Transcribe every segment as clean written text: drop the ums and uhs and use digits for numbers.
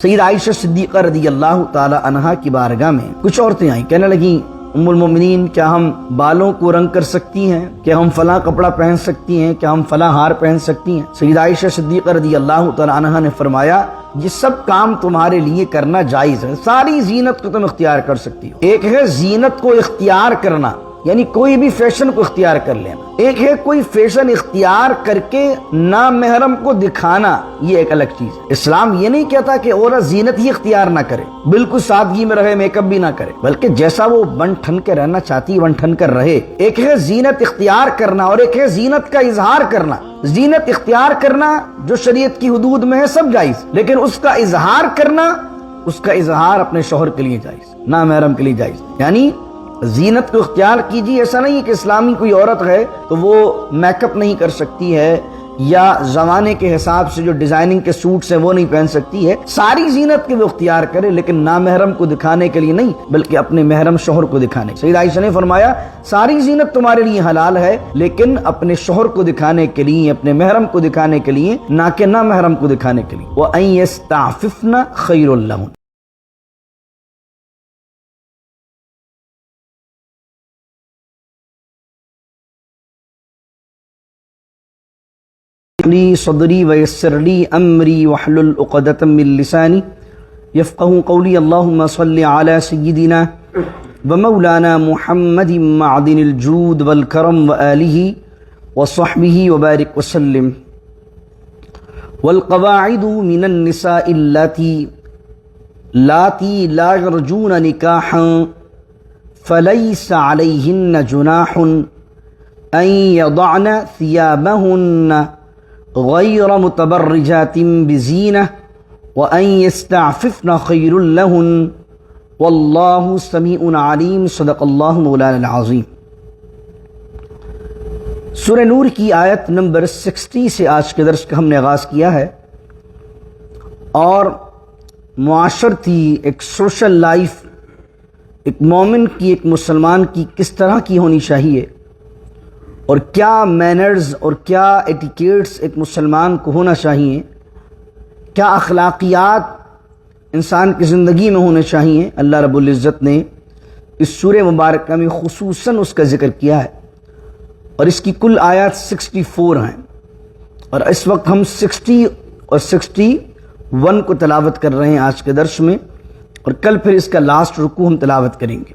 سیدہ عائشہ صدیقہ رضی اللہ تعالی عنہا کی بارگاہ میں کچھ عورتیں آئیں، کہنے لگیں ام المؤمنین کیا ہم بالوں کو رنگ کر سکتی ہیں؟ کیا ہم فلاں کپڑا پہن سکتی ہیں؟ کیا ہم فلاں ہار پہن سکتی ہیں؟ سیدہ عائشہ صدیقہ رضی اللہ تعالی عنہا نے فرمایا یہ سب کام تمہارے لیے کرنا جائز ہے، ساری زینت کو تم اختیار کر سکتی ہو۔ ایک ہے زینت کو اختیار کرنا، یعنی کوئی بھی فیشن کو اختیار کر لینا، ایک ہے کوئی فیشن اختیار کر کے نامحرم کو دکھانا، یہ ایک الگ چیز ہے۔ اسلام یہ نہیں کہتا کہ عورت زینت ہی اختیار نہ کرے، بالکل سادگی میں رہے، میک اپ بھی نہ کرے، بلکہ جیسا وہ بن ٹھن کے رہنا چاہتی بن ٹھن کر رہے۔ ایک ہے زینت اختیار کرنا اور ایک ہے زینت کا اظہار کرنا۔ زینت اختیار کرنا جو شریعت کی حدود میں ہے سب جائز، لیکن اس کا اظہار کرنا، اس کا اظہار اپنے شوہر کے لیے جائز، نامحرم کے لیے جائز۔ یعنی زینت کو اختیار کیجیے، ایسا نہیں ہے کہ اسلامی کوئی عورت ہے تو وہ میک اپ نہیں کر سکتی ہے یا زمانے کے حساب سے جو ڈیزائننگ کے سوٹس ہیں وہ نہیں پہن سکتی ہے۔ ساری زینت کے وہ اختیار کرے، لیکن نامحرم کو دکھانے کے لیے نہیں، بلکہ اپنے محرم شوہر کو دکھانے۔ سیدہ عائشہ نے فرمایا ساری زینت تمہارے لیے حلال ہے، لیکن اپنے شوہر کو دکھانے کے لیے، اپنے محرم کو دکھانے کے لیے، نہ کہ نامحرم کو دکھانے کے لیے۔ وَأَن يَسْتَعْفِفْنَ خَيْرٌ لَهُنَّ۔ لی صدری ویسر لی امری واحلل عقدۃ من لسانی یفقہوا قولی۔ اللہم صل علی سیدنا ومولانا محمد معدن الجود والکرم وآلہ وصحبہ وبارک وسلم۔ والقواعد من النساء اللاتی لا یرجون نکاحا فلیس علیہن جناح ان یضعن ثیابہن غیر متبرجات بزینہ وان یستعففن خیر لہن واللہ سمیع علیم۔ صدق اللہ مولانا العظیم۔ سورہ نور کی آیت نمبر 60 سے آج کے درس کا ہم نے آغاز کیا ہے، اور معاشرتی ایک سوشل لائف ایک مومن کی، ایک مسلمان کی کس طرح کی ہونی چاہیے، اور کیا مینرز اور کیا ایٹیکیٹس ایک مسلمان کو ہونا چاہیے، کیا اخلاقیات انسان کی زندگی میں ہونے چاہیے، اللہ رب العزت نے اس سورہ مبارکہ میں خصوصاً اس کا ذکر کیا ہے، اور اس کی کل آیات 64 ہیں، اور اس وقت ہم 60 اور 61 کو تلاوت کر رہے ہیں آج کے درس میں، اور کل پھر اس کا لاسٹ رکوع ہم تلاوت کریں گے۔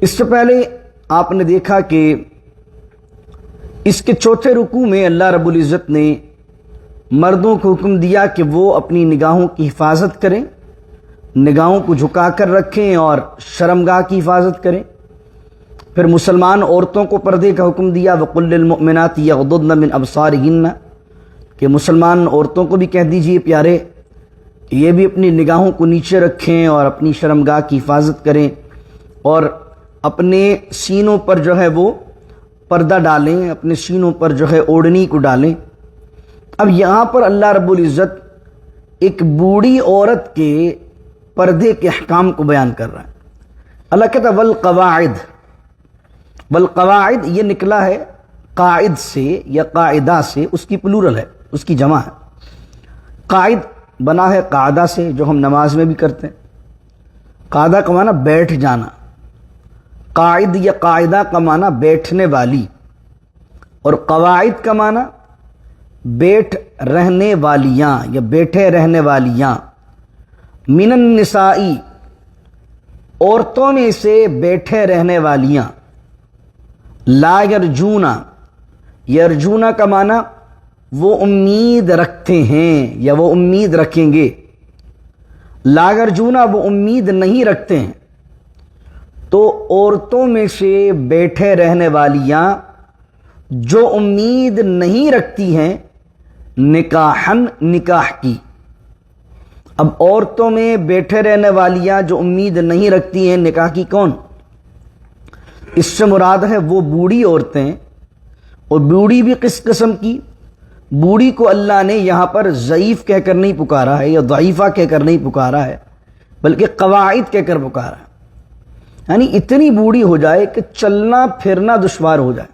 اس سے پہلے آپ نے دیکھا کہ اس کے چوتھے رکوع میں اللہ رب العزت نے مردوں کو حکم دیا کہ وہ اپنی نگاہوں کی حفاظت کریں، نگاہوں کو جھکا کر رکھیں اور شرمگاہ کی حفاظت کریں۔ پھر مسلمان عورتوں کو پردے کا حکم دیا، وَقُلْ لِلْمُؤْمِنَاتِ يَغْضُضْنَ مِنْ أَبْصَارِهِنَّ، کہ مسلمان عورتوں کو بھی کہہ دیجئے پیارے کہ یہ بھی اپنی نگاہوں کو نیچے رکھیں اور اپنی شرمگاہ کی حفاظت کریں، اور اپنے سینوں پر جو ہے وہ پردہ ڈالیں، اپنے سینوں پر جو ہے اوڑھنی کو ڈالیں۔ اب یہاں پر اللہ رب العزت ایک بوڑھی عورت کے پردے کے احکام کو بیان کر رہا ہے۔ اللہ کہتا ہے والقواعد، والقواعد یہ نکلا ہے قاعد سے یا قاعدہ سے، اس کی پلورل ہے، اس کی جمع ہے۔ قاعد بنا ہے قاعدہ سے، جو ہم نماز میں بھی کرتے ہیں۔ قاعدہ کا معنی بیٹھ جانا، قاعد یا قاعدہ کا معنی بیٹھنے والی، اور قواعد کا معنی بیٹھ رہنے والیاں یا بیٹھے رہنے والیاں۔ من النسائی، عورتوں میں سے بیٹھے رہنے والیاں۔ لا یرجونا، یرجونا کا معنی وہ امید رکھتے ہیں یا وہ امید رکھیں گے۔ لا یرجونا وہ امید نہیں رکھتے ہیں، تو عورتوں میں سے بیٹھے رہنے والیاں جو امید نہیں رکھتی ہیں نکاحن، نکاح کی۔ اب عورتوں میں بیٹھے رہنے والیاں جو امید نہیں رکھتی ہیں نکاح کی، کون؟ اس سے مراد ہے وہ بوڑھی عورتیں، اور بوڑھی بھی کس قسم کی؟ بوڑھی کو اللہ نے یہاں پر ضعیف کہہ کر نہیں پکارا ہے یا ضعیفہ کہہ کر نہیں پکارا ہے، بلکہ قواعد کہہ کر پکارا ہے۔ یعنی اتنی بوڑھی ہو جائے کہ چلنا پھرنا دشوار ہو جائے۔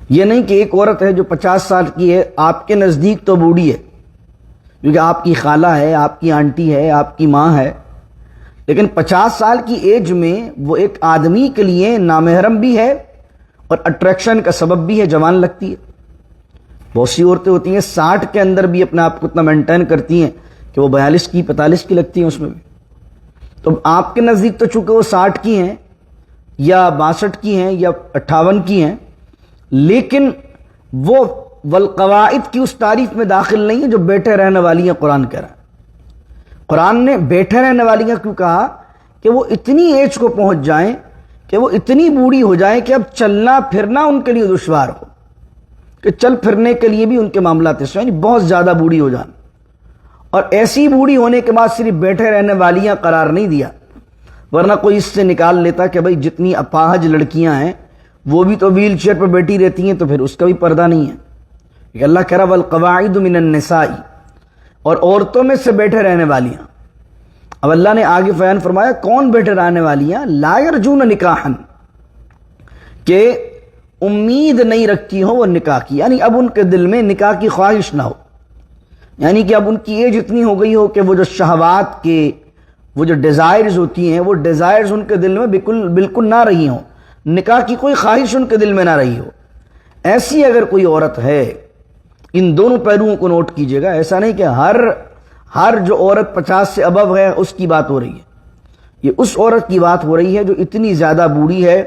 یہ نہیں کہ ایک عورت ہے جو 50 سال کی ہے، آپ کے نزدیک تو بوڑھی ہے، کیونکہ آپ کی خالہ ہے، آپ کی آنٹی ہے، آپ کی ماں ہے، لیکن 50 سال کی ایج میں وہ ایک آدمی کے لیے نامحرم بھی ہے اور اٹریکشن کا سبب بھی ہے، جوان لگتی ہے۔ بہت سی عورتیں ہوتی ہیں 60 کے اندر بھی اپنے آپ کو اتنا مینٹین کرتی ہیں کہ وہ 42 کی 45 کی لگتی ہیں اس میں بھی۔ تو آپ کے نزدیک تو چونکہ وہ 60 کی ہیں یا 62 کی ہیں یا 58 کی ہیں، لیکن وہ والقواعد کی اس تعریف میں داخل نہیں ہے جو بیٹھے رہنے والی ہیں۔ قرآن کہہ رہا ہے، قرآن نے بیٹھے رہنے والی ہیں کیوں کہا؟ کہ وہ اتنی ایج کو پہنچ جائیں کہ وہ اتنی بوڑھی ہو جائیں کہ اب چلنا پھرنا ان کے لیے دشوار ہو، کہ چل پھرنے کے لیے بھی ان کے معاملات اس یعنی بہت زیادہ بوڑھی ہو جان، اور ایسی بوڑھی ہونے کے بعد صرف بیٹھے رہنے والیاں قرار نہیں دیا، ورنہ کوئی اس سے نکال لیتا کہ بھئی جتنی اپاہج لڑکیاں ہیں وہ بھی تو ویل چیئر پہ بیٹھی رہتی ہیں، تو پھر اس کا بھی پردہ نہیں ہے۔ کہ اللہ کہہ رہا والقواعد من النساء، اور عورتوں میں سے بیٹھے رہنے والیاں۔ اب اللہ نے آگے بیان فرمایا کون بیٹھے رہنے والیاں؟ لا یرجون نکاحا، کہ امید نہیں رکھتی ہو وہ نکاح کی، یعنی اب ان کے دل میں نکاح کی خواہش نہ ہو، یعنی کہ اب ان کی ایج اتنی ہو گئی ہو کہ وہ جو شہوات کے وہ جو ڈیزائرز ہوتی ہیں وہ ڈیزائرز ان کے دل میں بالکل نہ رہی ہوں، نکاح کی کوئی خواہش ان کے دل میں نہ رہی ہو۔ ایسی اگر کوئی عورت ہے، ان دونوں پہلوؤں کو نوٹ کیجئے گا، ایسا نہیں کہ ہر جو عورت 50 سے ابو ہے اس کی بات ہو رہی ہے، یہ اس عورت کی بات ہو رہی ہے جو اتنی زیادہ بوڑھی ہے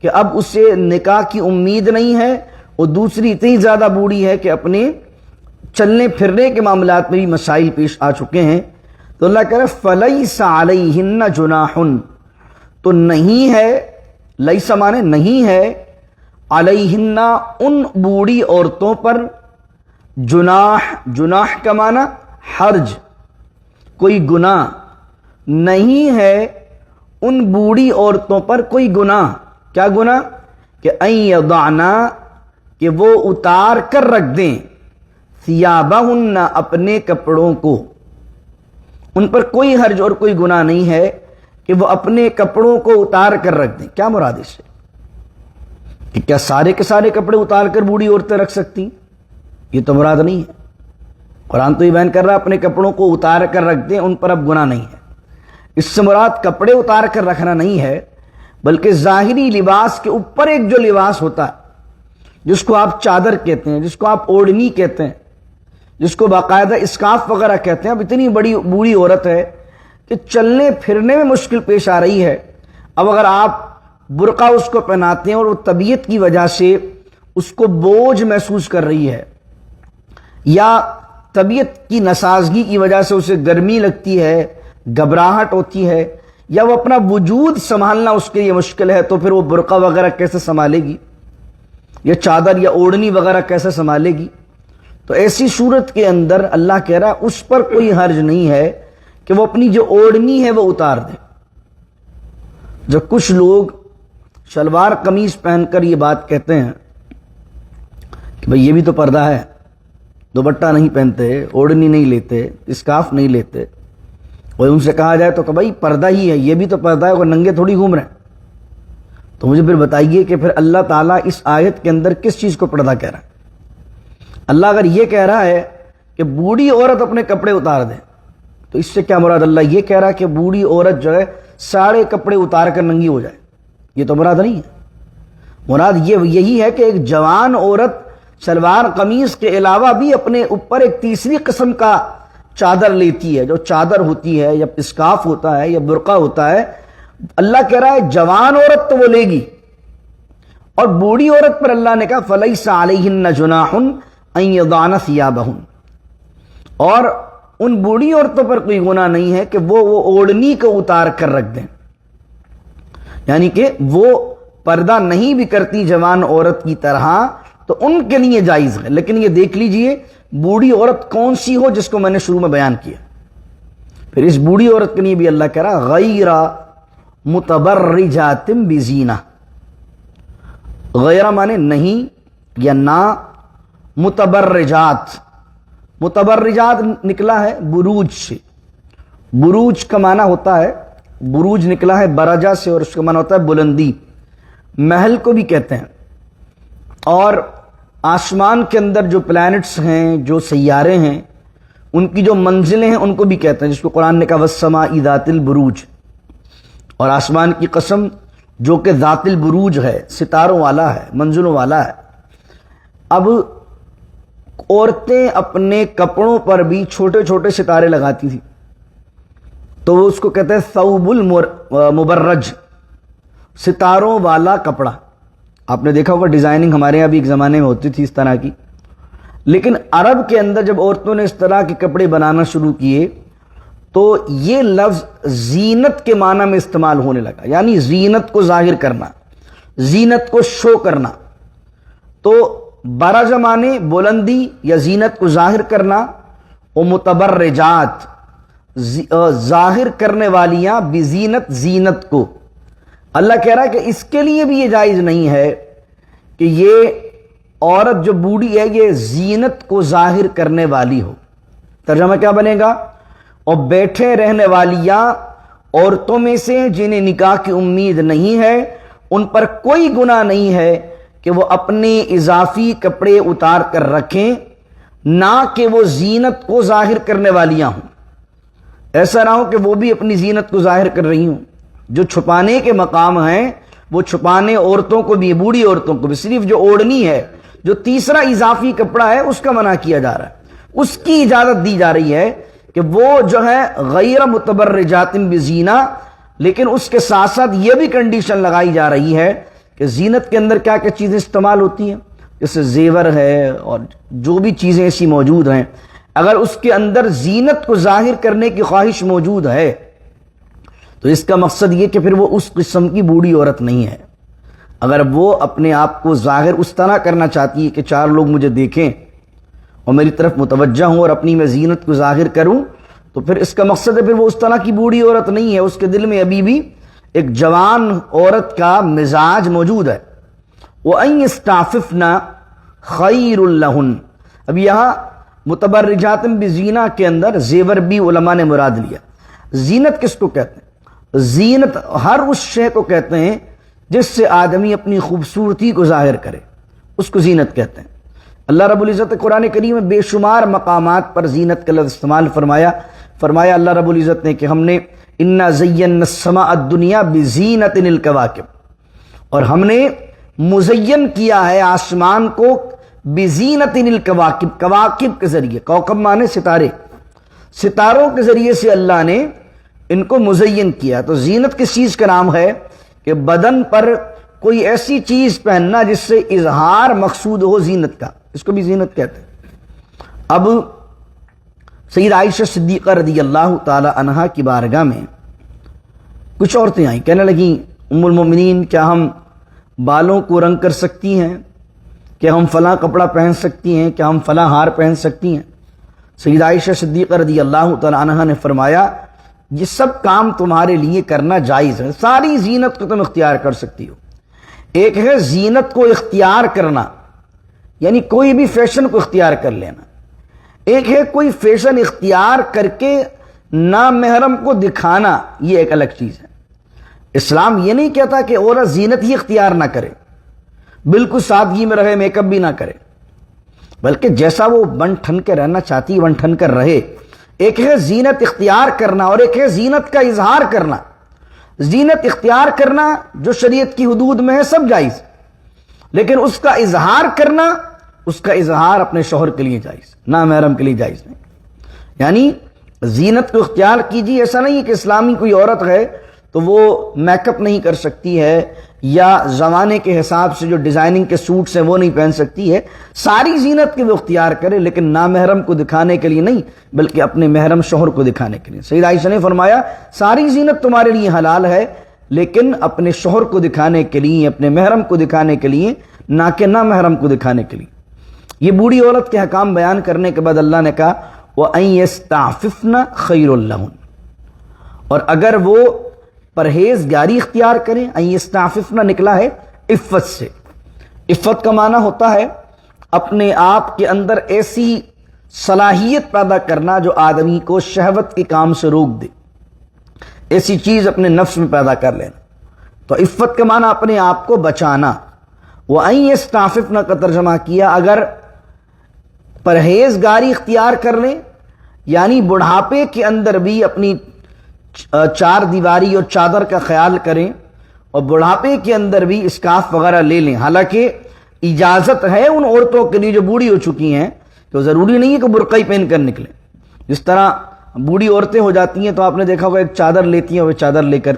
کہ اب اسے نکاح کی امید نہیں ہے، اور دوسری اتنی زیادہ بوڑھی ہے کہ اپنے چلنے پھرنے کے معاملات میں بھی مسائل پیش آ چکے ہیں۔ تو اللہ کہہ رہا ہے فَلَيْسَ عَلَيْهِنَّ جُنَاحٌ، تو نہیں ہے، لیس مانے نہیں ہے، علیہن ان بوڑھی عورتوں پر، جناح کا معنی حرج، کوئی گناہ نہیں ہے ان بوڑھی عورتوں پر کوئی گناہ۔ کیا گناہ؟ کہ ان یضعنا، کہ وہ اتار کر رکھ دیں، ثیابہن، اپنے کپڑوں کو، ان پر کوئی حرج اور کوئی گناہ نہیں ہے کہ وہ اپنے کپڑوں کو اتار کر رکھ دیں۔ کیا مراد اس سے؟ کہ کیا سارے کے سارے کپڑے اتار کر بوڑھی عورتیں رکھ سکتی؟ یہ تو مراد نہیں ہے۔ قرآن تو یہ بیان کر رہا ہے اپنے کپڑوں کو اتار کر رکھ دیں، ان پر اب گناہ نہیں ہے۔ اس سے مراد کپڑے اتار کر رکھنا نہیں ہے، بلکہ ظاہری لباس کے اوپر ایک جو لباس ہوتا ہے جس کو آپ چادر کہتے ہیں، جس کو آپ اوڑھنی کہتے ہیں، جس کو باقاعدہ اسکارف وغیرہ کہتے ہیں۔ اب اتنی بڑی بوڑھی عورت ہے کہ چلنے پھرنے میں مشکل پیش آ رہی ہے، اب اگر آپ برقع اس کو پہناتے ہیں اور وہ طبیعت کی وجہ سے اس کو بوجھ محسوس کر رہی ہے، یا طبیعت کی ناسازگی کی وجہ سے اسے گرمی لگتی ہے، گھبراہٹ ہوتی ہے، یا وہ اپنا وجود سنبھالنا اس کے لیے مشکل ہے، تو پھر وہ برقع وغیرہ کیسے سنبھالے گی، یا چادر یا اوڑھنی وغیرہ کیسے سنبھالے گی؟ تو ایسی صورت کے اندر اللہ کہہ رہا ہے اس پر کوئی حرج نہیں ہے کہ وہ اپنی جو اوڑھنی ہے وہ اتار دے۔ جب کچھ لوگ شلوار قمیض پہن کر یہ بات کہتے ہیں کہ بھئی یہ بھی تو پردہ ہے، دوپٹہ نہیں پہنتے، اوڑھنی نہیں لیتے، اسکارف نہیں لیتے، اور ان سے کہا جائے تو کہ بھئی پردہ ہی ہے، یہ بھی تو پردہ ہے، وہ ننگے تھوڑی گھوم رہے ہیں، تو مجھے پھر بتائیے کہ پھر اللہ تعالیٰ اس آیت کے اندر کس چیز کو پردہ کہہ رہا ہے؟ اللہ اگر یہ کہہ رہا ہے کہ بوڑھی عورت اپنے کپڑے اتار دے، تو اس سے کیا مراد؟ اللہ یہ کہہ رہا ہے کہ بوڑھی عورت جو ہے سارے کپڑے اتار کر ننگی ہو جائے؟ یہ تو مراد نہیں ہے۔ مراد یہی ہے کہ ایک جوان عورت شلوار قمیض کے علاوہ بھی اپنے اوپر ایک تیسری قسم کا چادر لیتی ہے، جو چادر ہوتی ہے یا اسکارف ہوتا ہے یا برقع ہوتا ہے۔ اللہ کہہ رہا ہے جوان عورت تو وہ لے گی، اور بوڑھی عورت پر اللہ نے کہا فَلَيْسَ عَلَيْهِنَّ جُنَاحٌ أَن يَضَعْنَ ثِيَابَهُنَّ، اور ان بوڑھی عورتوں پر کوئی گناہ نہیں ہے کہ وہ اوڑھنی کو اتار کر رکھ دیں، یعنی کہ وہ پردہ نہیں بھی کرتی جوان عورت کی طرح، تو ان کے لیے جائز ہے۔ لیکن یہ دیکھ لیجئے بوڑھی عورت کون سی ہو، جس کو میں نے شروع میں بیان کیا۔ پھر اس بوڑھی عورت کے لیے بھی اللہ کہہ رہا غیر متبرجات بزینہ، غیر مانے نہیں یا نہ، متبرجات، متبرجات نکلا ہے بروج سے، بروج کا معنی ہوتا ہے، بروج نکلا ہے برجہ سے، اور اس کا معنی ہوتا ہے بلندی، محل کو بھی کہتے ہیں۔ اور آسمان کے اندر جو پلانٹس ہیں، جو سیارے ہیں، ان کی جو منزلیں ہیں ان کو بھی کہتے ہیں، جس کو قرآن نے کہا والسماء ذات البروج، اور آسمان کی قسم جو کہ ذات البروج ہے، ستاروں والا ہے، منزلوں والا ہے۔ اب عورتیں اپنے کپڑوں پر بھی چھوٹے چھوٹے ستارے لگاتی تھی، تو وہ اس کو کہتے ہیں ثوب المبرج، ستاروں والا کپڑا۔ آپ نے دیکھا ہوگا ڈیزائننگ ہمارے یہاں بھی ایک زمانے میں ہوتی تھی اس طرح کی، لیکن عرب کے اندر جب عورتوں نے اس طرح کے کپڑے بنانا شروع کیے تو یہ لفظ زینت کے معنی میں استعمال ہونے لگا، یعنی زینت کو ظاہر کرنا، زینت کو شو کرنا۔ تو برج معنی بلندی یا زینت کو ظاہر کرنا، و متبرجات ظاہر کرنے والیاں، بزینت زینت کو۔ اللہ کہہ رہا ہے کہ اس کے لیے بھی یہ جائز نہیں ہے کہ یہ عورت جو بوڑھی ہے یہ زینت کو ظاہر کرنے والی ہو۔ ترجمہ کیا بنے گا؟ اور بیٹھے رہنے والیاں عورتوں میں سے جنہیں نکاح کی امید نہیں ہے، ان پر کوئی گناہ نہیں ہے کہ وہ اپنے اضافی کپڑے اتار کر رکھیں، نہ کہ وہ زینت کو ظاہر کرنے والیاں ہوں۔ ایسا نہ ہو کہ وہ بھی اپنی زینت کو ظاہر کر رہی ہوں۔ جو چھپانے کے مقام ہیں وہ چھپانے عورتوں کو بھی، بوڑھی عورتوں کو بھی، صرف جو اوڑھنی ہے، جو تیسرا اضافی کپڑا ہے اس کا منع کیا جا رہا ہے، اس کی اجازت دی جا رہی ہے کہ وہ جو ہے غیر متبرجات بزینہ، لیکن اس کے ساتھ ساتھ یہ بھی کنڈیشن لگائی جا رہی ہے کہ زینت کے اندر کیا کیا چیزیں استعمال ہوتی ہیں، جیسے زیور ہے اور جو بھی چیزیں ایسی موجود ہیں، اگر اس کے اندر زینت کو ظاہر کرنے کی خواہش موجود ہے تو اس کا مقصد یہ کہ پھر وہ اس قسم کی بوڑھی عورت نہیں ہے۔ اگر وہ اپنے آپ کو ظاہر اس طرح کرنا چاہتی ہے کہ چار لوگ مجھے دیکھیں اور میری طرف متوجہ ہوں اور اپنی میں زینت کو ظاہر کروں، تو پھر اس کا مقصد ہے پھر وہ اس طرح کی بوڑھی عورت نہیں ہے، اس کے دل میں ابھی بھی ایک جوان عورت کا مزاج موجود ہے۔ وَأَن يَسْتَعْفِفْنَ خَيْرٌ لَهُنَّ، اب یہاں متبرجات بزینہ کے اندر زیور بھی علماء نے مراد لیا۔ زینت کس کو کہتے ہیں؟ زینت ہر اس شے کو کہتے ہیں جس سے آدمی اپنی خوبصورتی کو ظاہر کرے، اس کو زینت کہتے ہیں۔ اللہ رب العزت قرآن کریم میں بے شمار مقامات پر زینت کا لفظ استعمال فرمایا اللہ رب العزت نے کہ ہم نے انا زینا السماء الدنیا بزینت الکواکب، اور ہم نے مزین کیا ہے آسمان کو بزینت الکواکب، کواکب کے ذریعے، کوکب مانے ستارے، ستاروں کے ذریعے سے اللہ نے ان کو مزین کیا۔ تو زینت کس چیز کا نام ہے کہ بدن پر کوئی ایسی چیز پہننا جس سے اظہار مقصود ہو زینت کا، اس کو بھی زینت کہتے ہیں۔ اب سید عائشہ صدیقہ رضی اللہ تعالی عنہا کی بارگاہ میں کچھ عورتیں آئیں، کہنے لگیں ام المؤمنین کیا ہم بالوں کو رنگ کر سکتی ہیں؟ کیا ہم فلاں کپڑا پہن سکتی ہیں؟ کیا ہم فلاں ہار پہن سکتی ہیں؟ سید عائشہ صدیقہ رضی اللہ تعالی عنہا نے فرمایا یہ سب کام تمہارے لیے کرنا جائز ہے، ساری زینت کو تم اختیار کر سکتی ہو۔ ایک ہے زینت کو اختیار کرنا، یعنی کوئی بھی فیشن کو اختیار کر لینا، ایک ہے کوئی فیشن اختیار کر کے نامحرم کو دکھانا، یہ ایک الگ چیز ہے۔ اسلام یہ نہیں کہتا کہ عورت زینت ہی اختیار نہ کرے، بالکل سادگی میں رہے، میک اپ بھی نہ کرے، بلکہ جیسا وہ بن ٹھن کے رہنا چاہتی ہے بن ٹھن کر رہے۔ ایک ہے زینت اختیار کرنا اور ایک ہے زینت کا اظہار کرنا۔ زینت اختیار کرنا جو شریعت کی حدود میں ہے سب جائز، لیکن اس کا اظہار کرنا، اس کا اظہار اپنے شوہر کے لیے جائز، نامحرم کے لیے جائز نہیں۔ یعنی زینت کو اختیار کیجیے، ایسا نہیں ہے کہ اسلامی کوئی عورت ہے تو وہ میک اپ نہیں کر سکتی ہے یا زمانے کے حساب سے جو ڈیزائننگ کے سوٹس ہیں وہ نہیں پہن سکتی ہے، ساری زینت کے وہ اختیار کرے، لیکن نامحرم کو دکھانے کے لیے نہیں بلکہ اپنے محرم شوہر کو دکھانے کے لیے۔ سید عائشہ نے فرمایا ساری زینت تمہارے لیے حلال ہے، لیکن اپنے شوہر کو دکھانے کے لیے، اپنے محرم کو دکھانے کے لیے، نہ کہ نامحرم کو دکھانے کے لیے۔ یہ بوڑھی عورت کے حکام بیان کرنے کے بعد اللہ نے کہا وَأَن يَسْتَعْفِفْنَ خَيْرٌ لَهُنَّ، اور اگر وہ پرہیزگاری اختیار کریں، ان یستعففن نکلا ہے عفت سے۔ عفت کا معنی ہوتا ہے اپنے آپ کے اندر ایسی صلاحیت پیدا کرنا جو آدمی کو شہوت کے کام سے روک دے، ایسی چیز اپنے نفس میں پیدا کر لینا۔ تو عفت کا معنی اپنے آپ کو بچانا۔ وَأَن يَسْتَعْفِفْنَ کا ترجمہ کیا اگر پرہیزگاری اختیار کر لیں، یعنی بڑھاپے کے اندر بھی اپنی چار دیواری اور چادر کا خیال کریں اور بڑھاپے کے اندر بھی اسکارف وغیرہ لے لیں. حالانکہ اجازت ہے ان عورتوں کے لیے جو بوڑھی ہو چکی ہیں، تو ضروری نہیں ہے کہ برقع ہی پہن کر نکلیں. جس طرح بوڑھی عورتیں ہو جاتی ہیں تو آپ نے دیکھا ہوگا ایک چادر لیتی ہیں، وہ چادر لے کر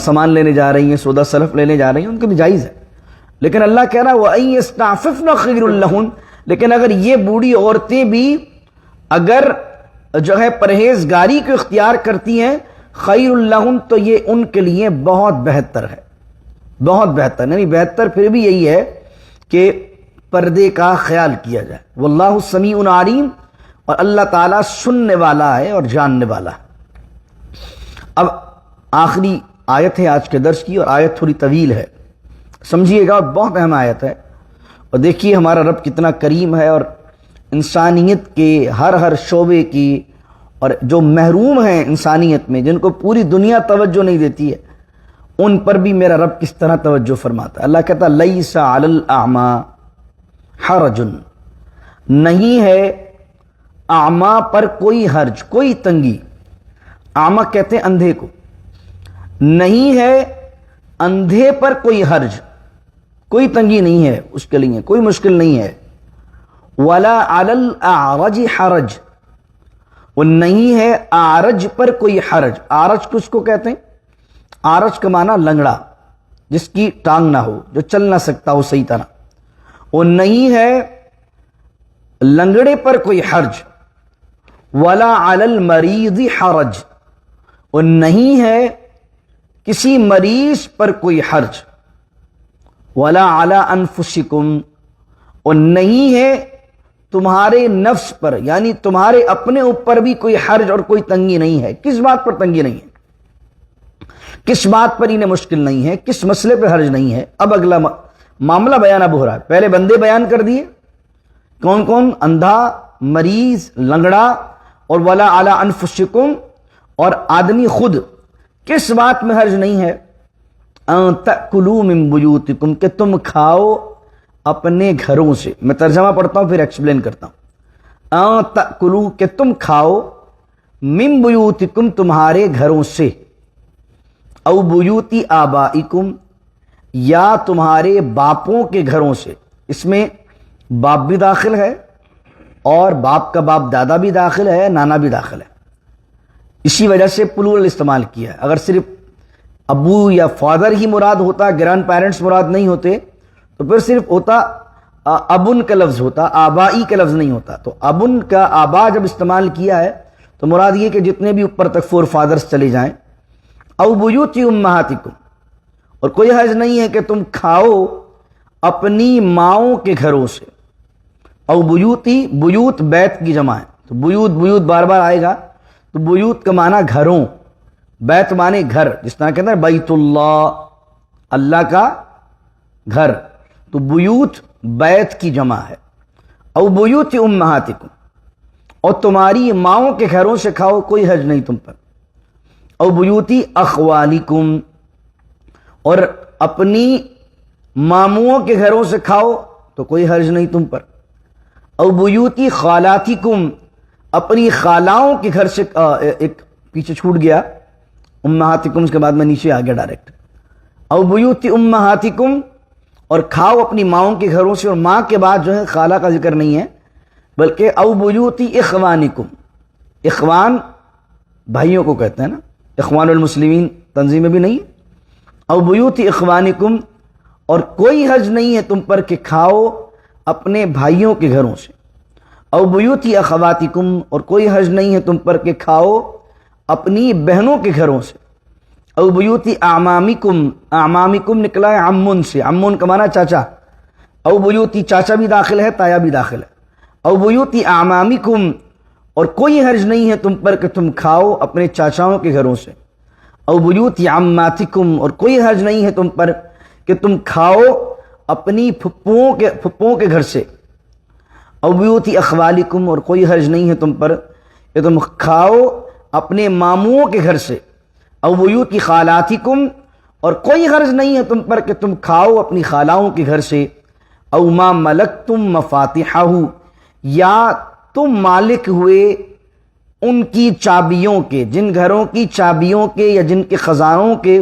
سامان لینے جا رہی ہیں، سودا سلف لینے جا رہی ہیں، ان کے بھی جائز ہے. لیکن اللہ کہہ رہا ہے وَأَن يَسْتَعْفِفْنَ خَيْرٌ لَّهُنَّ. لیکن اگر یہ بوڑھی عورتیں بھی اگر جو ہے پرہیزگاری کو اختیار کرتی ہیں، خیر لہن، تو یہ ان کے لیے بہت بہتر ہے، بہت بہتر. یعنی بہتر پھر بھی یہی ہے کہ پردے کا خیال کیا جائے. واللہ سمیع علیم، اور اللہ تعالیٰ سننے والا ہے اور جاننے والا ہے. اب آخری آیت ہے آج کے درس کی، اور آیت تھوڑی طویل ہے، سمجھیے گا، بہت اہم آیت ہے. اور دیکھیے ہمارا رب کتنا کریم ہے، اور انسانیت کے ہر شعبے کی، اور جو محروم ہیں انسانیت میں، جن کو پوری دنیا توجہ نہیں دیتی ہے، ان پر بھی میرا رب کس طرح توجہ فرماتا ہے. اللہ کہتا ہے لیس علی الاعمى حرج، نہیں ہے اعمیٰ پر کوئی حرج، کوئی تنگی. اعمیٰ کہتے ہیں اندھے کو، نہیں ہے اندھے پر کوئی حرج، کوئی تنگی نہیں ہے اس کے لیے، کوئی مشکل نہیں ہے. ولا علی الاعرج حرج، وہ نہیں ہے آرج پر کوئی حرج. آرج کس کو کہتے ہیں؟ آرج کا معنی لنگڑا، جس کی ٹانگ نہ ہو، جو چل نہ سکتا ہو صحیح طرح. وہ نہیں ہے لنگڑے پر کوئی حرج. ولا علی المریض حرج، وہ نہیں ہے کسی مریض پر کوئی حرج. ولا علی انفسکم، اور نہیں ہے تمہارے نفس پر، یعنی تمہارے اپنے اوپر بھی کوئی حرج اور کوئی تنگی نہیں ہے. کس بات پر تنگی نہیں ہے؟ کس بات پر انہیں مشکل نہیں ہے؟ کس مسئلے پہ حرج نہیں ہے؟ اب اگلا معاملہ بیان اب ہو رہا ہے. پہلے بندے بیان کر دیے، کون کون؟ اندھا، مریض، لنگڑا، اور ولا علی انفسکم، اور آدمی خود. کس بات میں حرج نہیں ہے؟ ان تأکلوا من بیوتکم، کہ تم کھاؤ اپنے گھروں سے. میں ترجمہ پڑھتا ہوں پھر ایکسپلین کرتا ہوں. ان تأکلوا، کہ تم کھاؤ، من بیوتکم، تمہارے گھروں سے، او بیوتی آبائکم، یا تمہارے باپوں کے گھروں سے. اس میں باپ بھی داخل ہے، اور باپ کا باپ دادا بھی داخل ہے، نانا بھی داخل ہے. اسی وجہ سے پلورل استعمال کیا ہے. اگر صرف ابو یا فادر ہی مراد ہوتا، گرینڈ پیرنٹس مراد نہیں ہوتے، تو پھر صرف ہوتا ابن کا لفظ ہوتا، آبائی کا لفظ نہیں ہوتا. تو ابن کا آبا جب استعمال کیا ہے تو مراد یہ کہ جتنے بھی اوپر تک فور فادرز چلے جائیں. او بیوتی امہاتکم، اور کوئی حرج نہیں ہے کہ تم کھاؤ اپنی ماؤں کے گھروں سے. او بیوتی، بیوت بیت کی جمع ہے، تو بیوت بیوت بار بار آئے گا، تو بیوت کا معنی گھروں، بیت معنی گھر. جس طرح کہتے ہیں بیت اللہ، اللہ کا گھر، تو بیوت بیت کی جمع ہے. او بیوت امہاتکم، اور تمہاری ماؤں کے گھروں سے کھاؤ، کوئی حرج نہیں تم پر. او بیوتی اخوالکم، اور اپنی ماموں کے گھروں سے کھاؤ تو کوئی حرج نہیں تم پر. او بیوتی خالاتکم، اپنی خالاؤں کے گھر سے، ایک پیچھے چھوٹ گیا امہاتکم، اس کے بعد میں نیچے آ گیا ڈائریکٹ. او بیوتی امہاتکم، اور کھاؤ اپنی ماؤں کے گھروں سے، اور ماں کے بعد جو ہے خالہ کا ذکر نہیں ہے، بلکہ او بیوتی اخوانکم. اخوان بھائیوں کو کہتے ہیں نا، اخوان المسلمین تنظیم میں بھی نہیں ہے. او بیوتی اخوانکم، اور کوئی حرج نہیں ہے تم پر کہ کھاؤ اپنے بھائیوں کے گھروں سے. او بیوتی اخواتکم، اور کوئی حرج نہیں ہے تم پر کہ کھاؤ اپنی بہنوں کے گھروں سے. او بیوتی اعمامکم، اعمامکم نکلا ہے عمون سے، عمون کا معنی چاچا. او بیوتی چاچا بھی داخل ہے، تایا بھی داخل ہے. او بیوتی اعمامکم، اور کوئی حرج نہیں ہے تم پر کہ تم کھاؤ اپنے چاچاؤں کے گھروں سے. او بیوتی عماتکم، اور کوئی حرج نہیں ہے تم پر کہ تم کھاؤ اپنی پھپھوؤں کے گھر سے. او بیوتی اخوالکم، اور کوئی حرج نہیں ہے تم پر کہ تم کھاؤ اپنے ماموں کے گھر سے. او بیوتی خالاتکم، اور کوئی حرج نہیں ہے تم پر کہ تم کھاؤ اپنی خالاؤں کے گھر سے. او ما ملکتم مفاتحہ، یا تم مالک ہوئے ان کی چابیوں کے، جن گھروں کی چابیوں کے یا جن کے خزانوں کے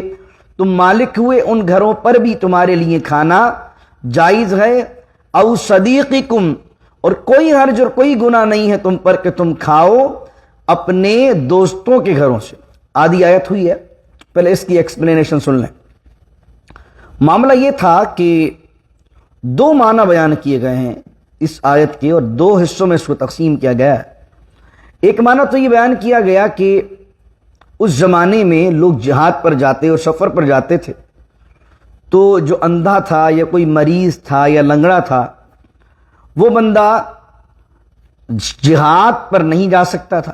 تم مالک ہوئے، ان گھروں پر بھی تمہارے لیے کھانا جائز ہے۔ او صدیقکم، اور کوئی حرج اور کوئی گناہ نہیں ہے تم پر کہ تم کھاؤ اپنے دوستوں کے گھروں سے۔ آدھی آیت ہوئی ہے، پہلے اس کی ایکسپلینیشن سن لیں۔ معاملہ یہ تھا کہ دو معنی بیان کیے گئے ہیں اس آیت کے، اور دو حصوں میں اس کو تقسیم کیا گیا ہے۔ ایک معنی تو یہ بیان کیا گیا کہ اس زمانے میں لوگ جہاد پر جاتے اور سفر پر جاتے تھے، تو جو اندھا تھا یا کوئی مریض تھا یا لنگڑا تھا، وہ بندہ جہاد پر نہیں جا سکتا تھا،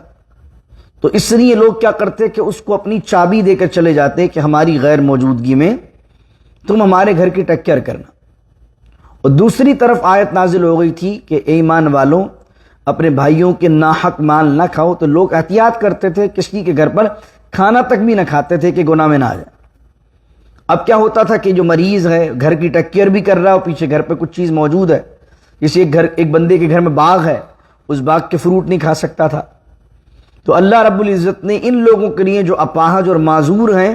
تو اس لیے لوگ کیا کرتے کہ اس کو اپنی چابی دے کر چلے جاتے کہ ہماری غیر موجودگی میں تم ہمارے گھر کی ٹیک کیئر کرنا۔ اور دوسری طرف آیت نازل ہو گئی تھی کہ اے ایمان والوں، اپنے بھائیوں کے ناحق مال نہ کھاؤ، تو لوگ احتیاط کرتے تھے، کسی کے گھر پر کھانا تک بھی نہ کھاتے تھے کہ گناہ میں نہ آ جائے۔ اب کیا ہوتا تھا کہ جو مریض ہے گھر کی ٹیک کیئر بھی کر رہا ہے اور پیچھے گھر پہ کچھ چیز موجود ہے، جیسے ایک بندے کے گھر میں باغ ہے، اس باغ کے فروٹ نہیں کھا سکتا تھا، تو اللہ رب العزت نے ان لوگوں کے لیے جو اپاہج اور معذور ہیں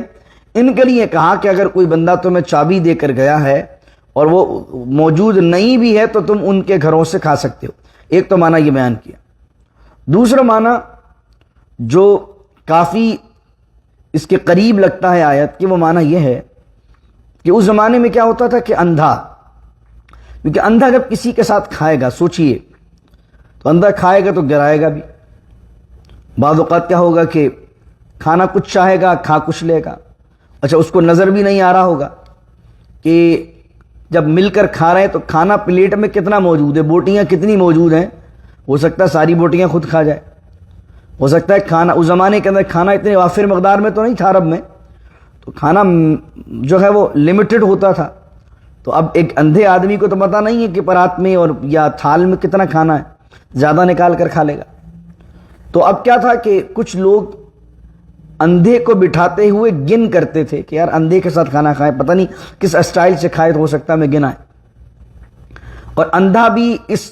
ان کے لیے کہا کہ اگر کوئی بندہ تمہیں چابی دے کر گیا ہے اور وہ موجود نہیں بھی ہے تو تم ان کے گھروں سے کھا سکتے ہو۔ ایک تو معنی یہ بیان کیا۔ دوسرا معنی جو کافی اس کے قریب لگتا ہے آیت کہ وہ معنی یہ ہے کہ اس زمانے میں کیا ہوتا تھا کہ اندھا، کیونکہ اندھا جب کسی کے ساتھ کھائے گا، سوچئے تو اندھا کھائے گا تو گرائے گا بھی۔ بعض اوقات کیا ہوگا کہ کھانا کچھ چاہے گا، کھا کچھ لے گا۔ اچھا، اس کو نظر بھی نہیں آ رہا ہوگا کہ جب مل کر کھا رہے ہیں تو کھانا پلیٹ میں کتنا موجود ہے، بوٹیاں کتنی موجود ہیں، ہو سکتا ہے ساری بوٹیاں خود کھا جائے، ہو سکتا ہے کھانا اس زمانے کے اندر کھانا اتنے وافر مقدار میں تو نہیں تھا عرب میں، تو کھانا جو ہے وہ لمیٹڈ ہوتا تھا۔ تو اب ایک اندھے آدمی کو تو پتہ نہیں ہے کہ پرات میں اور یا تھال میں کتنا کھانا ہے، زیادہ نکال کر کھا لے گا۔ تو اب کیا تھا کہ کچھ لوگ اندھے کو بٹھاتے ہوئے گن کرتے تھے کہ یار اندھے کے ساتھ کھانا کھائے، پتہ نہیں کس اسٹائل سے کھائے، تو ہو سکتا ہے میں گنا ہے۔ اور اندھا بھی اس